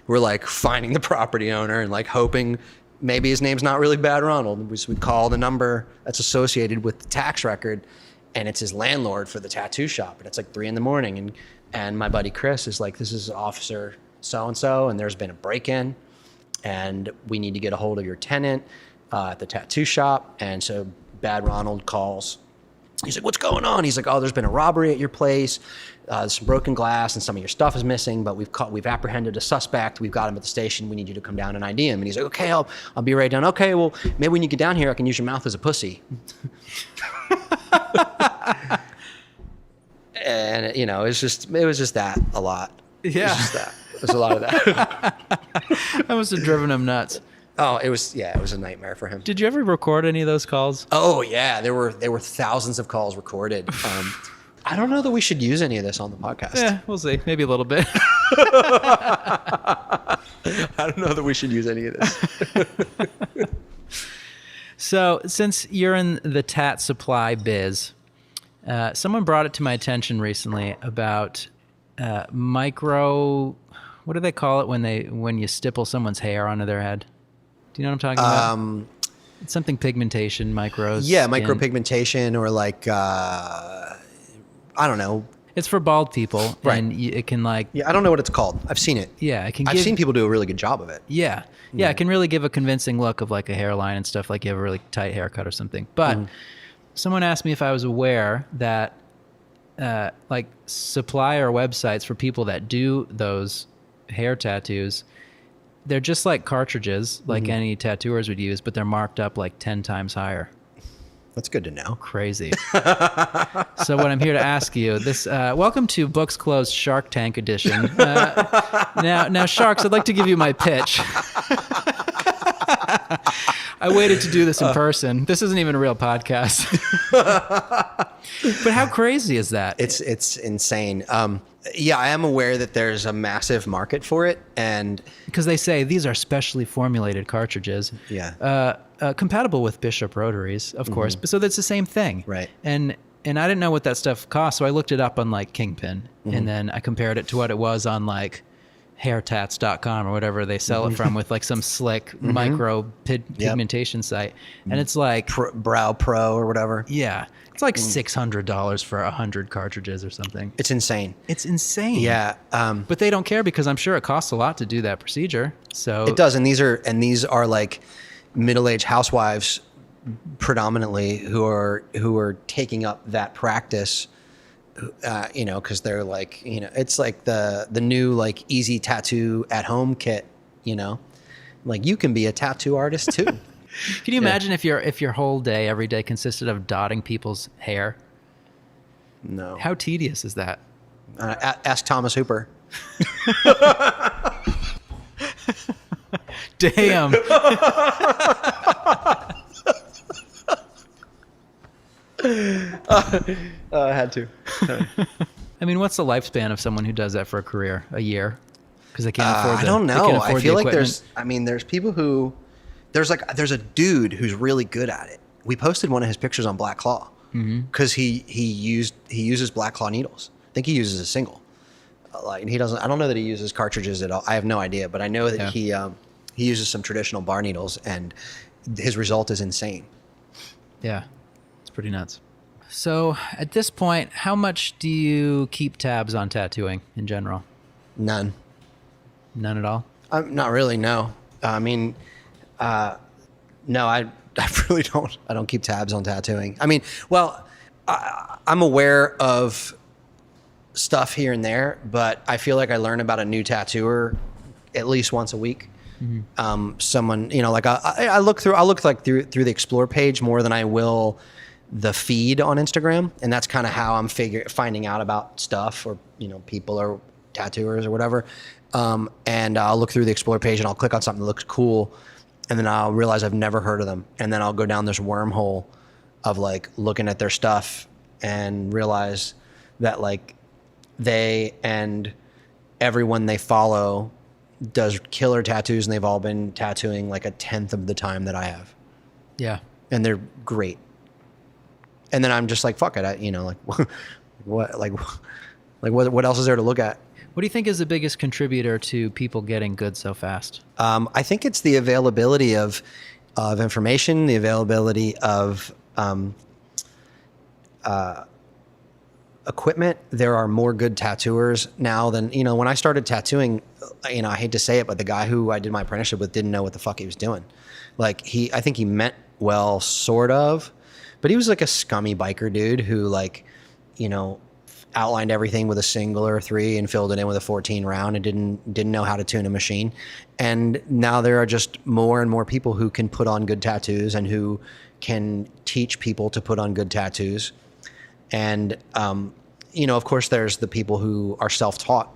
We're like finding the property owner and like hoping maybe his name's not really Bad Ronald. We call the number that's associated with the tax record, and it's his landlord for the tattoo shop. And it's like 3 a.m. And my buddy Chris is like, this is Officer so-and-so, and there's been a break-in, and we need to get a hold of your tenant at the tattoo shop. And so Bad Ronald calls. He's like, what's going on? He's like, oh, there's been a robbery at your place. There's some broken glass and some of your stuff is missing, but we've apprehended a suspect. We've got him at the station. We need you to come down and ID him. And he's like, okay, I'll be right down. Okay, well, maybe when you get down here, I can use your mouth as a pussy. And it was just that a lot. Yeah. It was just that. It was a lot of that. That must have driven him nuts. Oh, it was a nightmare for him. Did you ever record any of those calls? Oh yeah, there were thousands of calls recorded. I don't know that we should use any of this on the podcast. Yeah, we'll see. Maybe a little bit. I don't know that we should use any of this. So, since you're in the tat supply biz, someone brought it to my attention recently about micro. What do they call it when you stipple someone's hair onto their head? Do you know what I'm talking about? It's something pigmentation, micros. Yeah, micropigmentation, or like I don't know. It's for bald people, Right. and it can like. Yeah, I don't know what it's called. I've seen it. Yeah, it can. I've seen people do a really good job of it. Yeah, it can really give a convincing look of like a hairline and stuff, like you have a really tight haircut or something. But someone asked me if I was aware that like supplier websites for people that do those hair tattoos, they're just like cartridges, like any tattooers would use, but they're marked up like 10 times higher. That's good to know. Crazy. So what I'm here to ask you, welcome to Books Closed Shark Tank edition. Now, Sharks, I'd like to give you my pitch. I waited to do this in person. This isn't even a real podcast. But how crazy is that? It's insane. Yeah, I am aware that there's a massive market for it, and because they say these are specially formulated cartridges. Yeah. Compatible with Bishop rotaries, of course. So that's the same thing. Right. And I didn't know what that stuff cost, so I looked it up on like Kingpin, and then I compared it to what it was on like hairtats.com or whatever they sell it from, with like some slick micro pigmentation site. And it's like Brow Pro or whatever. Yeah. It's like $600 for 100 cartridges or something. It's insane. It's insane. Yeah. But they don't care because I'm sure it costs a lot to do that procedure. So it does. And these are like middle-aged housewives predominantly who are taking up that practice, because they're like, it's like the new like easy tattoo at home kit, like you can be a tattoo artist too. Can you imagine if your whole day, every day, consisted of dotting people's hair? No. How tedious is that? Ask Thomas Hooper. Damn. I had to. I mean, what's the lifespan of someone who does that for a career? A year? Because they can't afford. I don't know. I feel like equipment. there's people who. There's a dude who's really good at it. We posted one of his pictures on Black Claw because he uses Black Claw needles. I think he uses a single. He doesn't. I don't know that he uses cartridges at all. I have no idea, but I know that he uses some traditional bar needles, and his result is insane. Yeah, it's pretty nuts. So at this point, how much do you keep tabs on tattooing in general? None. None at all? Not really. No. I mean. No, I really don't. I don't keep tabs on tattooing. I mean, well, I'm aware of stuff here and there, but I feel like I learn about a new tattooer at least once a week. Someone, like I look through the Explore page more than I will the feed on Instagram, and that's kind of how I'm finding out about stuff, or people or tattooers or whatever. And I'll look through the Explore page and I'll click on something that looks cool, and then I'll realize I've never heard of them, and then I'll go down this wormhole of like looking at their stuff and realize that like they and everyone they follow does killer tattoos, and they've all been tattooing like 1/10 of the time that I have. Yeah. And they're great. And then I'm just like, fuck it. What else is there to look at? What do you think is the biggest contributor to people getting good so fast? I think it's the availability of information, the availability of equipment. There are more good tattooers now than, when I started tattooing, I hate to say it, but the guy who I did my apprenticeship with didn't know what the fuck he was doing. Like I think he meant well, sort of, but he was like a scummy biker dude who outlined everything with a single or a 3 and filled it in with a 14 round and didn't know how to tune a machine. And now there are just more and more people who can put on good tattoos and who can teach people to put on good tattoos. And, of course there's the people who are self-taught,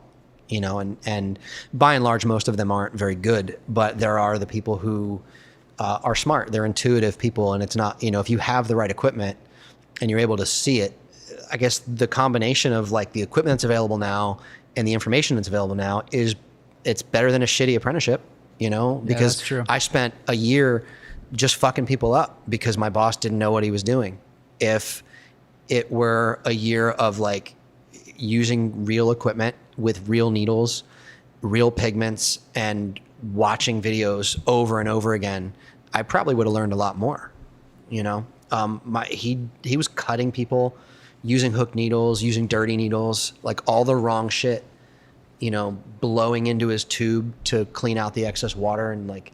and by and large, most of them aren't very good, but there are the people who are smart. They're intuitive people. And it's not, if you have the right equipment and you're able to see it, I guess the combination of like the equipment that's available now and the information that's available now it's better than a shitty apprenticeship, because that's true. I spent a year just fucking people up because my boss didn't know what he was doing. If it were a year of like using real equipment with real needles, real pigments, and watching videos over and over again, I probably would have learned a lot more. He was cutting people using hook needles, using dirty needles, like all the wrong shit, blowing into his tube to clean out the excess water, and like,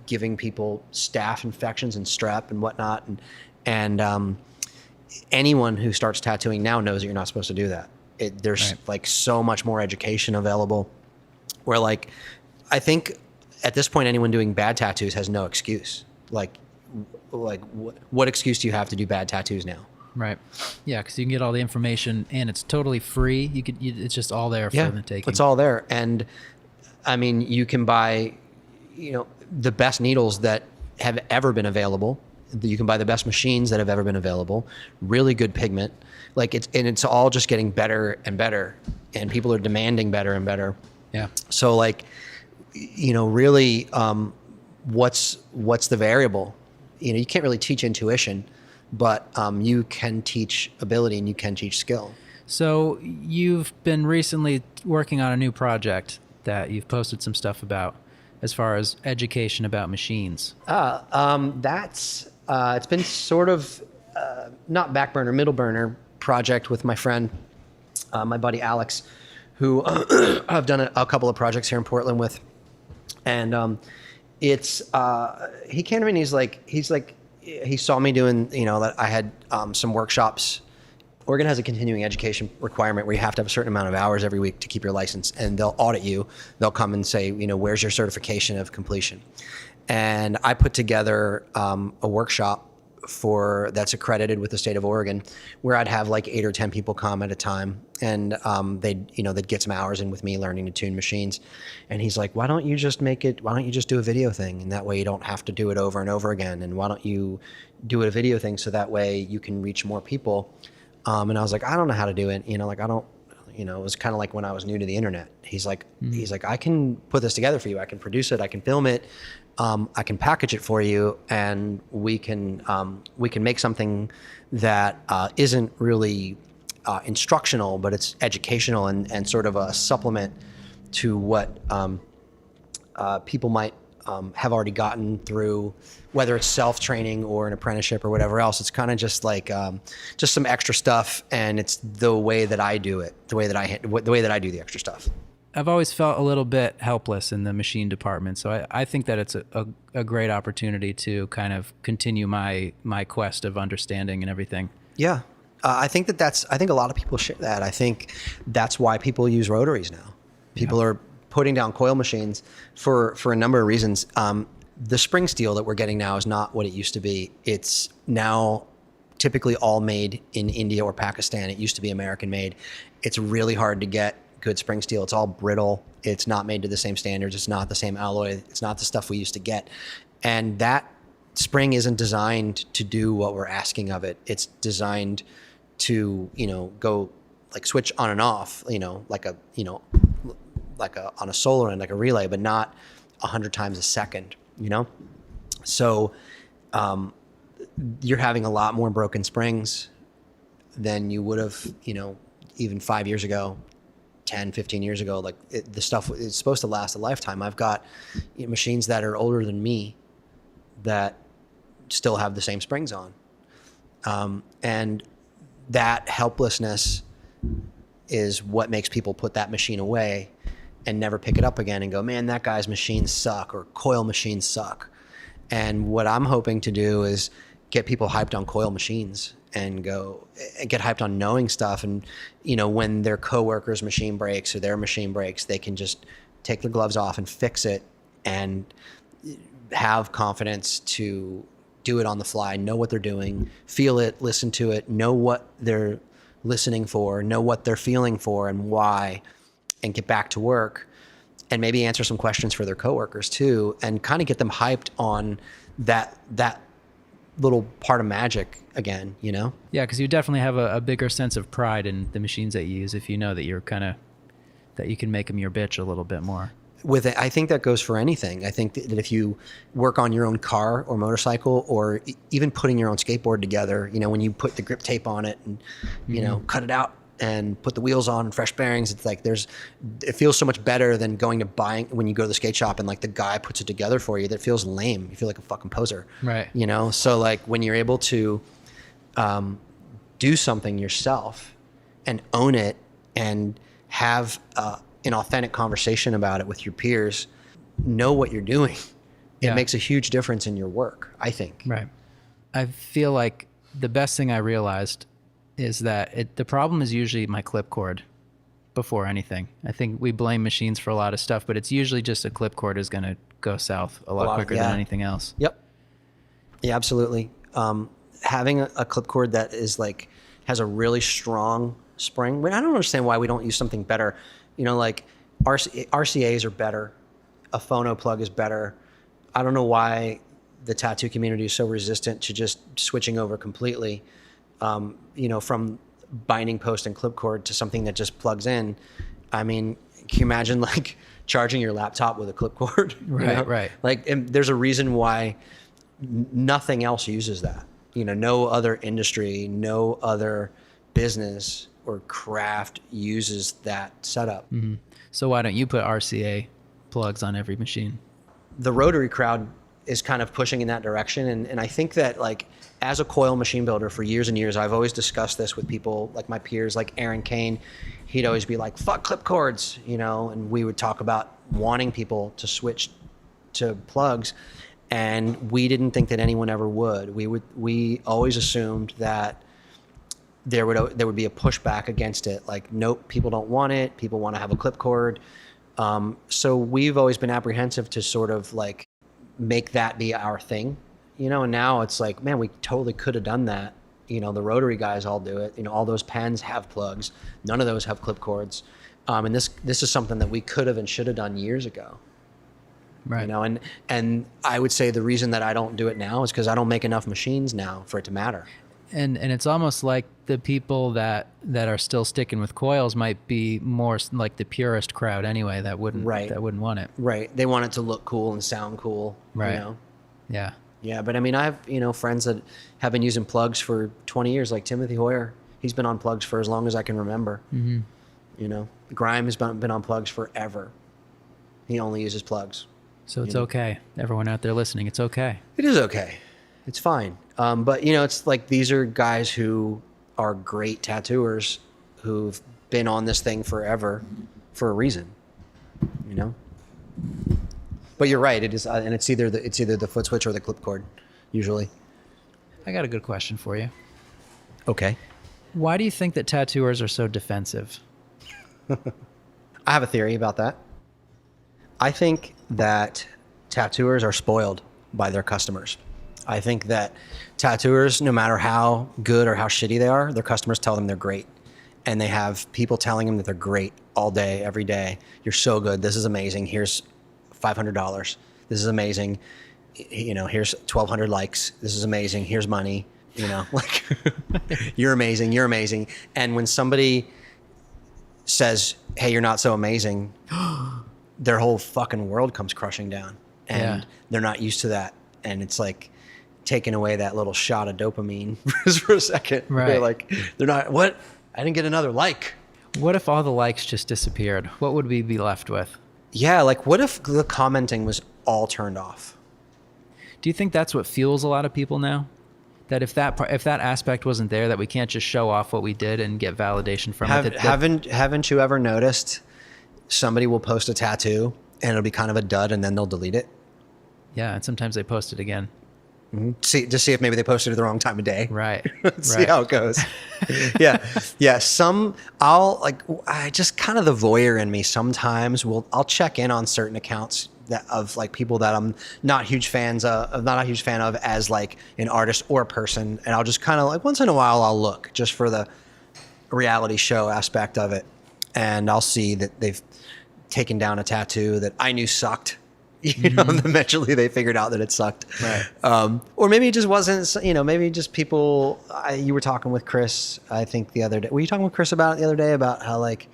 giving people staph infections and strep and whatnot. And anyone who starts tattooing now knows that you're not supposed to do that. There's right. Like so much more education available, where like, I think at this point, anyone doing bad tattoos has no excuse. Like what excuse do you have to do bad tattoos now? Right. Yeah, because you can get all the information and it's totally free. It's just all there for the taking. It's all there. And I mean, you can buy, the best needles that have ever been available. You can buy the best machines that have ever been available, really good pigment. It's all just getting better and better, and people are demanding better and better. Yeah. So like, really, what's the variable? You can't really teach intuition, but you can teach ability and you can teach skill. So you've been recently working on a new project that you've posted some stuff about, as far as education about machines. It's been sort of not back burner, middle burner project with my friend, my buddy Alex, who I've done a couple of projects here in Portland with. And he came to me and he's like, he saw me doing, that I had some workshops. Oregon has a continuing education requirement where you have to have a certain amount of hours every week to keep your license, and they'll audit you. They'll come and say, where's your certification of completion? And I put together a workshop that's accredited with the state of Oregon, where I'd have like 8 or 10 people come at a time, and they'd get some hours in with me learning to tune machines. And he's like, why don't you just do a video thing, and that way you don't have to do it over and over again, and why don't you do a video thing so that way you can reach more people? And I was like, I don't know how to do it. It was kind of like when I was new to the internet. He's like, I can put this together for you. I can produce it. I can film it. I can package it for you, and we can make something that isn't really instructional, but it's educational and sort of a supplement to what people might have already gotten through, whether it's self-training or an apprenticeship or whatever else. It's kind of just like just some extra stuff, and it's the way that I do it, the way that I do the extra stuff. I've always felt a little bit helpless in the machine department, so I think that it's a great opportunity to kind of continue my quest of understanding and everything. Yeah. I think I think a lot of people share that. I think that's why people use rotaries now. People are putting down coil machines for a number of reasons. The spring steel that we're getting now is not what it used to be. It's now typically all made in India or Pakistan. It used to be American made. It's really hard to get good spring steel. It's all brittle. It's not made to the same standards. It's not the same alloy. It's not the stuff we used to get. And that spring isn't designed to do what we're asking of it. It's designed to, go like switch on and off, like on a solar end, like a relay, but not 100 times a second, So you're having a lot more broken springs than you would have, even 5 years ago, 10, 15 years ago. Like the stuff is supposed to last a lifetime. I've got machines that are older than me that still have the same springs on. And that helplessness is what makes people put that machine away and never pick it up again and go, man, that guy's machines suck, or coil machines suck. And what I'm hoping to do is get people hyped on coil machines and get hyped on knowing stuff. And, when their coworker's machine breaks or their machine breaks, they can just take their gloves off and fix it and have confidence to do it on the fly, know what they're doing, feel it, listen to it, know what they're listening for, know what they're feeling for and why, and get back to work and maybe answer some questions for their coworkers too, and kind of get them hyped on that little part of magic again, Yeah, because you definitely have a bigger sense of pride in the machines that you use if you know that you're that you can make them your bitch a little bit more. With it, I think that goes for anything. I think that if you work on your own car or motorcycle, or even putting your own skateboard together, when you put the grip tape on it and, cut it out and put the wheels on and fresh bearings, it's like it feels so much better than when you go to the skate shop and like the guy puts it together for you. That feels lame. You feel like a fucking poser. Right. So like when you're able to do something yourself and own it and have an authentic conversation about it with your peers, know what you're doing. It makes a huge difference in your work, I think. Right. I feel like the best thing I realized is that the problem is usually my clip cord before anything. I think we blame machines for a lot of stuff, but it's usually just a clip cord is going to go south a lot quicker than anything else. Yep. Yeah, absolutely. Having a clip cord that has a really strong spring. I don't understand why we don't use something better. Like RCAs are better. A phono plug is better. I don't know why the tattoo community is so resistant to just switching over completely, from binding post and clip cord to something that just plugs in. I mean, can you imagine charging your laptop with a clip cord? Right, right. And there's a reason why nothing else uses that. No other industry, no other business or craft uses that setup. Mm-hmm. So why don't you put RCA plugs on every machine? The rotary crowd is kind of pushing in that direction. And I think that as a coil machine builder for years and years, I've always discussed this with people like my peers, like Aaron Kane. He'd always be like, fuck clip cords, and we would talk about wanting people to switch to plugs. And we didn't think that anyone ever would. We always assumed that there would be a pushback against it. Like, nope, people don't want it. People want to have a clip cord. So we've always been apprehensive to sort of make that be our thing, and now it's like, man, we totally could have done that. The rotary guys all do it. All those pens have plugs. None of those have clip cords. And this is something that we could have and should have done years ago. Right. And I would say the reason that I don't do it now is because I don't make enough machines now for it to matter. And it's almost like the people that are still sticking with coils might be more like the purist crowd anyway, that wouldn't want it. Right. They want it to look cool and sound cool. Right. Yeah. Yeah. But I mean, I have, friends that have been using plugs for 20 years, like Timothy Hoyer. He's been on plugs for as long as I can remember. Mm-hmm. Grime has been on plugs forever. He only uses plugs. So it's okay. Everyone out there listening, it's okay. It is okay. It's fine. But, it's like these are guys who are great tattooers who've been on this thing forever for a reason, But you're right. It is, and it's either the foot switch or the clip cord, usually. I got a good question for you. Okay. Why do you think that tattooers are so defensive? I have a theory about that. I think that tattooers are spoiled by their customers. I think that tattooers, no matter how good or how shitty they are, their customers tell them they're great. And they have people telling them that they're great all day, every day. You're so good. This is amazing. Here's $500. This is amazing. You know, here's 1,200 likes. This is amazing. Here's money. You know, like, you're amazing. You're amazing. And when somebody says, hey, you're not so amazing, their whole fucking world comes crushing down. And they're not used to that. And it's like taking away that little shot of dopamine for a second. Right. They're like, they're not, what? I didn't get another like. What if all the likes just disappeared? What would we be left with? Yeah, like what if the commenting was all turned off? Do you think that's what fuels a lot of people now? That if that aspect wasn't there, that we can't just show off what we did and get validation from it? Haven't you ever noticed somebody will post a tattoo and it'll be kind of a dud and then they'll delete it? Yeah, and sometimes they post it again. Mm-hmm. See if maybe they posted it the wrong time of day. Right. See how it goes. Yeah. I just kind of the voyeur in me sometimes I'll check in on certain accounts of like people that I'm not a huge fan of as like an artist or a person. And I'll just kind of like once in a while I'll look just for the reality show aspect of it. And I'll see that they've taken down a tattoo that I knew sucked. You know, and eventually they figured out that it sucked. Right. Or maybe it just wasn't, you know, maybe just people, you were talking with Chris, I think the other day. Were you talking with Chris about it the other day about how like,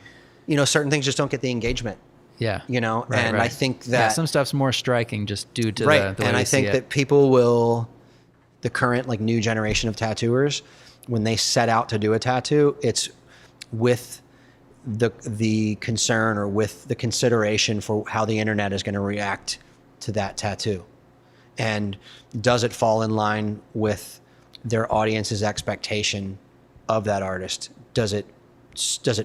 you know, certain things just don't get the engagement. Yeah. You know, right, and right. I think that. Yeah, some stuff's more striking just due to right. the way and I think that people will, the current like new generation of tattooers, when they set out to do a tattoo, it's with the concern or with the consideration for how the internet is going to react to that tattoo. And does it fall in line with their audience's expectation of that artist? Does it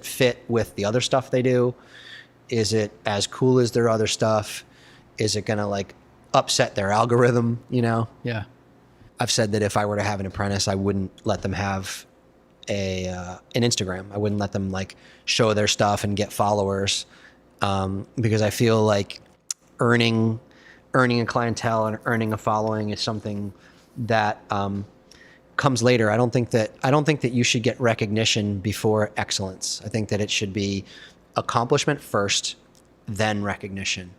fit with the other stuff they do? Is it as cool as their other stuff? Is it going to like upset their algorithm, you know? Yeah. I've said that if I were to have an apprentice, I wouldn't let them have an Instagram. I wouldn't let them like show their stuff and get followers, because I feel like earning a clientele and earning a following is something that comes later. I don't think that you should get recognition before excellence. I think that it should be accomplishment first, then recognition.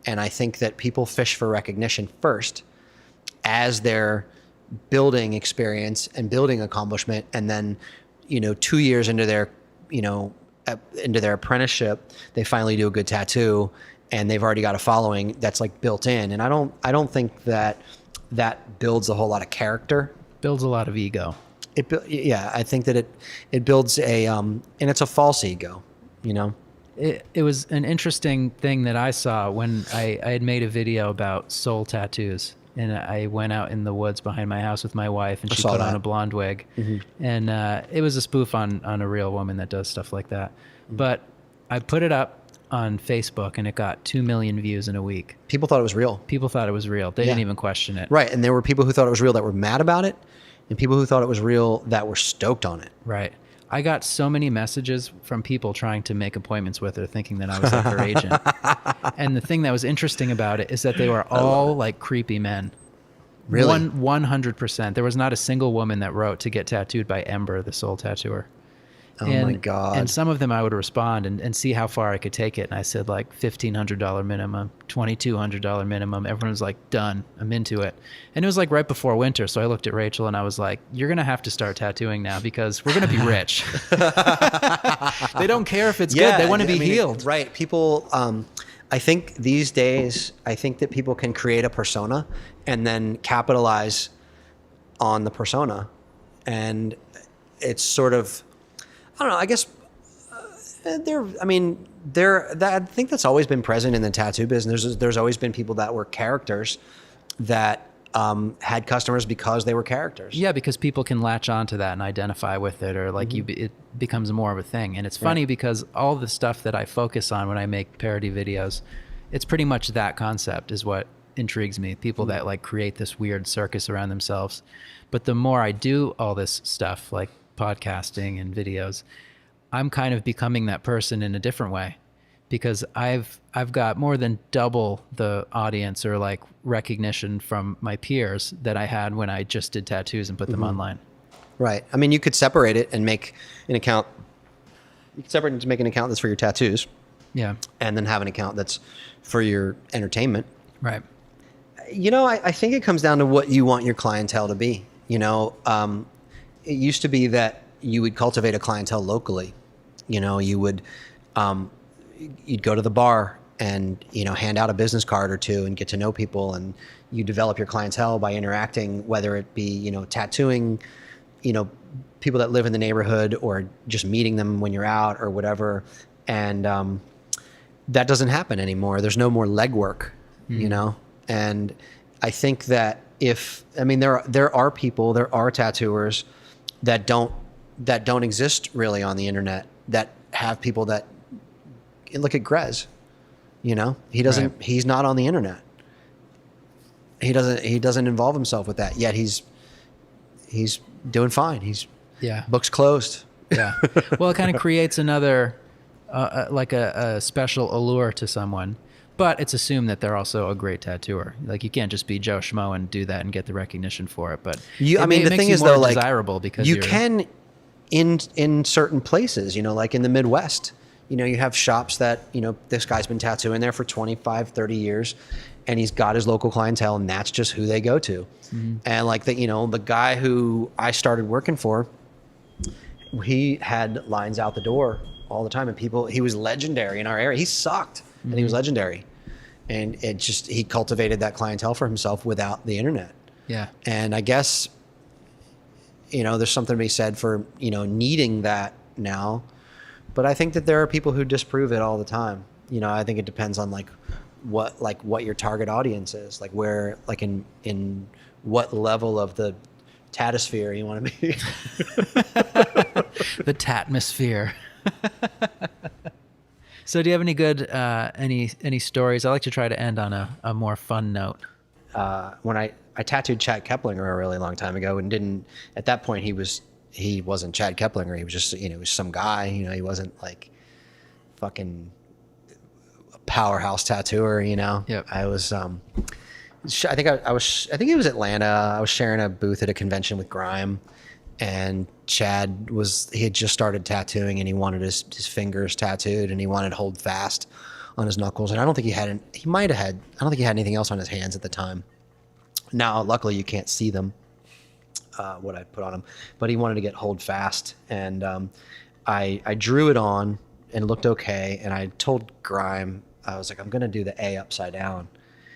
And I think that people fish for recognition first as they're building experience and building accomplishment. And then, you know, 2 years into their, you know, into their apprenticeship, they finally do a good tattoo and they've already got a following that's like built in. And I don't think that builds a whole lot of character. Builds a lot of ego. I think that it builds and it's a false ego, you know? It was an interesting thing that I saw when I had made a video about soul tattoos. And I went out in the woods behind my house with my wife, and she put on a blonde wig. Mm-hmm. And it was a spoof on a real woman that does stuff like that. Mm-hmm. But I put it up on Facebook, and it got 2 million views in a week. People thought it was real. People thought it was real. They didn't even question it. Right, and there were people who thought it was real that were mad about it, and people who thought it was real that were stoked on it. Right. I got so many messages from people trying to make appointments with her, thinking that I was like her agent. And the thing that was interesting about it is that they were all like creepy men. Really? 100%. There was not a single woman that wrote to get tattooed by Ember, the soul tattooer. Oh my God. And some of them I would respond and see how far I could take it. And I said like $1,500 minimum, $2,200 minimum. Everyone was like, done. I'm into it. And it was like right before winter. So I looked at Rachel and I was like, you're going to have to start tattooing now because we're going to be rich. They don't care if it's good. They want to be healed. Right. People, I think these days, I think that people can create a persona and then capitalize on the persona. And it's sort of, I don't know, I guess I think that's always been present in the tattoo business. There's always been people that were characters that had customers because they were characters. Yeah, because people can latch onto that and identify with it, or like it becomes more of a thing. And it's funny because all the stuff that I focus on when I make parody videos, it's pretty much that concept is what intrigues me. People that like create this weird circus around themselves. But the more I do all this stuff, like podcasting and videos, I'm kind of becoming that person in a different way, because I've got more than double the audience or like recognition from my peers that I had when I just did tattoos and put them online. Right. I mean, you could separate it and make an account. You could separate it to make an account that's for your tattoos. Yeah. And then have an account that's for your entertainment. Right. You know, I think it comes down to what you want your clientele to be. You know, it used to be that you would cultivate a clientele locally. You know, you would, you'd go to the bar and, you know, hand out a business card or two and get to know people, and you develop your clientele by interacting, whether it be, you know, tattooing, you know, people that live in the neighborhood, or just meeting them when you're out or whatever. And that doesn't happen anymore. There's no more legwork, you know? And I think that there are people, there are tattooers that don't exist really on the internet, that have people that, look at Grez, you know, he's not on the internet. He doesn't involve himself with that, yet he's doing fine. He's books closed. Yeah. Well, it kind of creates another, like a special allure to someone, but it's assumed that they're also a great tattooer. Like, you can't just be Joe Schmo and do that and get the recognition for it. But the thing is, though, like, desirable because you can in certain places, you know, like in the Midwest, you know, you have shops that, you know, this guy's been tattooing there for 25, 30 years, and he's got his local clientele, and that's just who they go to. And like you know, the guy who I started working for, he had lines out the door all the time, and he was legendary in our area. He sucked, and he was legendary. And he cultivated that clientele for himself without the internet. Yeah. And I guess, you know, there's something to be said for, you know, needing that now. But I think that there are people who disprove it all the time. You know, I think it depends on what your target audience is, like where, like in what level of the tatosphere you want to be. The tatmosphere. So do you have any good, any stories? I like to try to end on a more fun note. When I tattooed Chad Keplinger a really long time ago, and at that point he wasn't Chad Keplinger. He was just, you know, he was some guy, you know, he wasn't like fucking a powerhouse tattooer, you know? Yep. I was, I think it was Atlanta. I was sharing a booth at a convention with Grime, and Chad he had just started tattooing, and he wanted his fingers tattooed, and he wanted hold fast on his knuckles. And I don't think I don't think he had anything else on his hands at the time. Now, luckily you can't see them, what I put on him, but he wanted to get hold fast. And I drew it on and it looked okay. And I told Grime, I was like, I'm going to do the A upside down.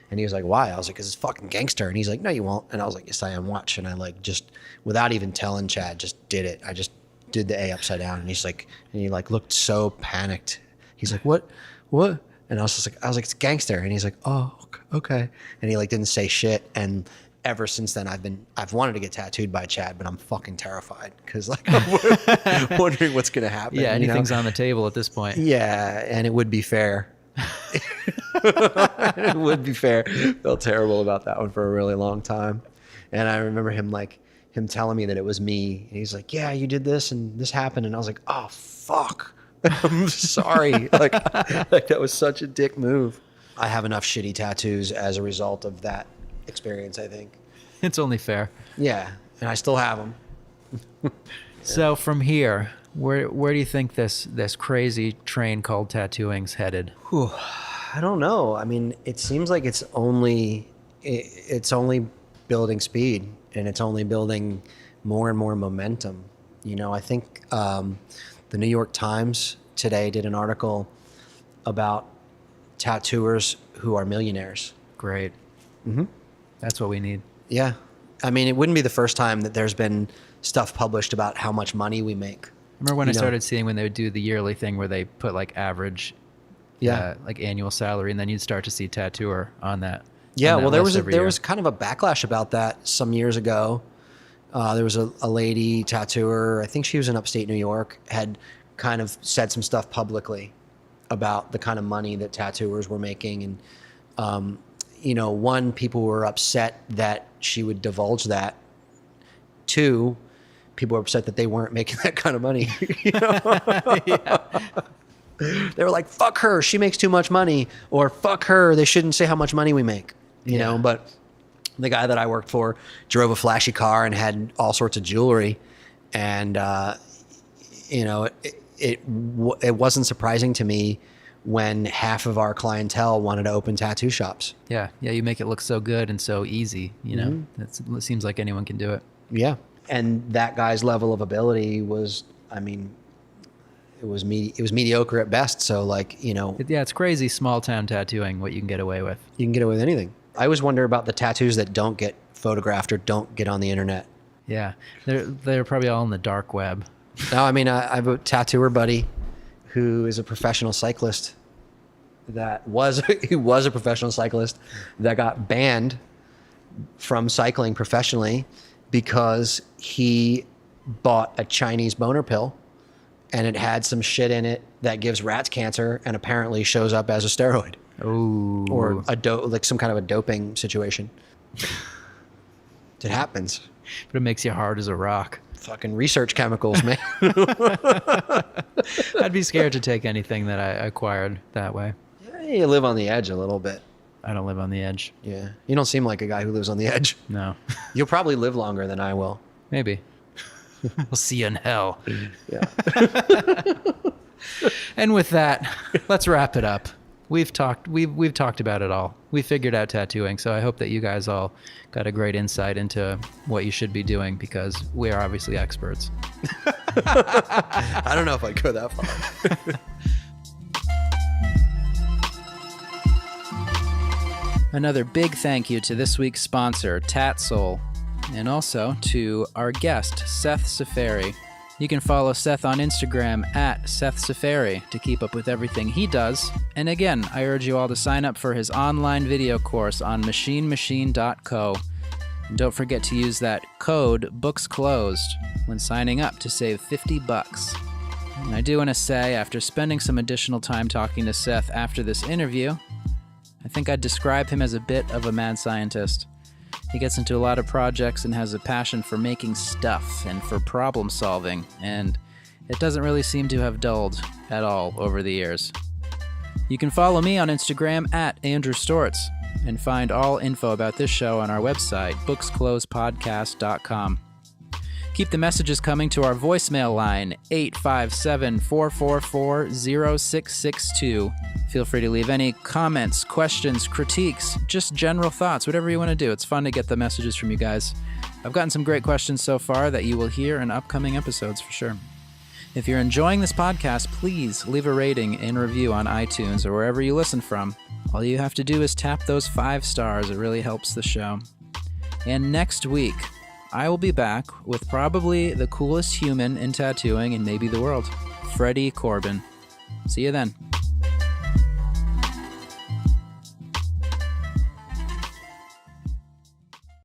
And he was like, why? I was like, 'cause it's fucking gangster. And he's like, no, you won't. And I was like, yes, I am. Watch. And I like, just without even telling Chad, just did it. I just did the A upside down. And he looked so panicked. He's like, what? And I was like, it's gangster. And he's like, oh, okay. And he like didn't say shit. And ever since then, I've wanted to get tattooed by Chad, but I'm fucking terrified because like I'm wondering what's gonna happen. Yeah, anything's on the table at this point. Yeah, and it would be fair. It would be fair. Felt terrible about that one for a really long time. And I remember him telling me that it was me. And he's like, yeah, you did this and this happened. And I was like, oh fuck. I'm sorry. like that was such a dick move. I have enough shitty tattoos as a result of that experience, I think. It's only fair. Yeah, and I still have them. So from here, where do you think this crazy train called tattooing's headed? Whew. I don't know. I mean, it seems like it's only building speed, and it's only building more and more momentum. You know, I think the New York Times today did an article about tattooers who are millionaires. Great. Mm-hmm. That's what we need. Yeah. I mean, it wouldn't be the first time that there's been stuff published about how much money we make. Remember when I started seeing when they would do the yearly thing where they put like average, like annual salary, and then you'd start to see tattooer on that. Yeah. On that Well, list there was kind of a backlash about that some years ago. There was a lady tattooer, I think she was in upstate New York, had kind of said some stuff publicly about the kind of money that tattooers were making. And, you know, one, people were upset that she would divulge that. Two, people were upset that they weren't making that kind of money. You know? They were like, fuck her, she makes too much money, or fuck her, they shouldn't say how much money we make, you know? But the guy that I worked for drove a flashy car and had all sorts of jewelry. And, you know, it wasn't surprising to me when half of our clientele wanted to open tattoo shops. Yeah. You make it look so good and so easy, you know? It seems like anyone can do it. Yeah. And that guy's level of ability was, I mean, it was mediocre at best. So like, you know. Yeah, it's crazy small town tattooing, what you can get away with. You can get away with anything. I always wonder about the tattoos that don't get photographed or don't get on the internet. Yeah. They're probably all on the dark web. No, I mean, I have a tattooer buddy who is a professional cyclist who was a professional cyclist that got banned from cycling professionally because he bought a Chinese boner pill and it had some shit in it that gives rats cancer and apparently shows up as a steroid. Ooh. Or like some kind of a doping situation. It happens. But it makes you hard as a rock. Fucking research chemicals, man. I'd be scared to take anything that I acquired that way. Yeah, you live on the edge a little bit. I don't live on the edge. Yeah. You don't seem like a guy who lives on the edge. No. You'll probably live longer than I will. Maybe. We'll see you in hell. Yeah. And with that, let's wrap it up. We've talked about it all. We figured out tattooing, so I hope that you guys all got a great insight into what you should be doing because we are obviously experts. I don't know if I'd go that far. Another big thank you to this week's sponsor, TatSoul, and also to our guest, Seth Ciferri. You can follow Seth on Instagram at Seth Ciferri to keep up with everything he does. And again, I urge you all to sign up for his online video course on machinemachine.co. And don't forget to use that code BooksClosed when signing up to save $50. And I do want to say, after spending some additional time talking to Seth after this interview, I think I'd describe him as a bit of a mad scientist. He gets into a lot of projects and has a passion for making stuff and for problem solving, and it doesn't really seem to have dulled at all over the years. You can follow me on Instagram at Andrew Stortz and find all info about this show on our website, booksclosedpodcast.com. Keep the messages coming to our voicemail line, 857-444-0662. Feel free to leave any comments, questions, critiques, just general thoughts, whatever you want to do. It's fun to get the messages from you guys. I've gotten some great questions so far that you will hear in upcoming episodes for sure. If you're enjoying this podcast, please leave a rating and review on iTunes or wherever you listen from. All you have to do is tap those 5 stars. It really helps the show. And next week, I will be back with probably the coolest human in tattooing in maybe the world, Freddie Corbin. See you then.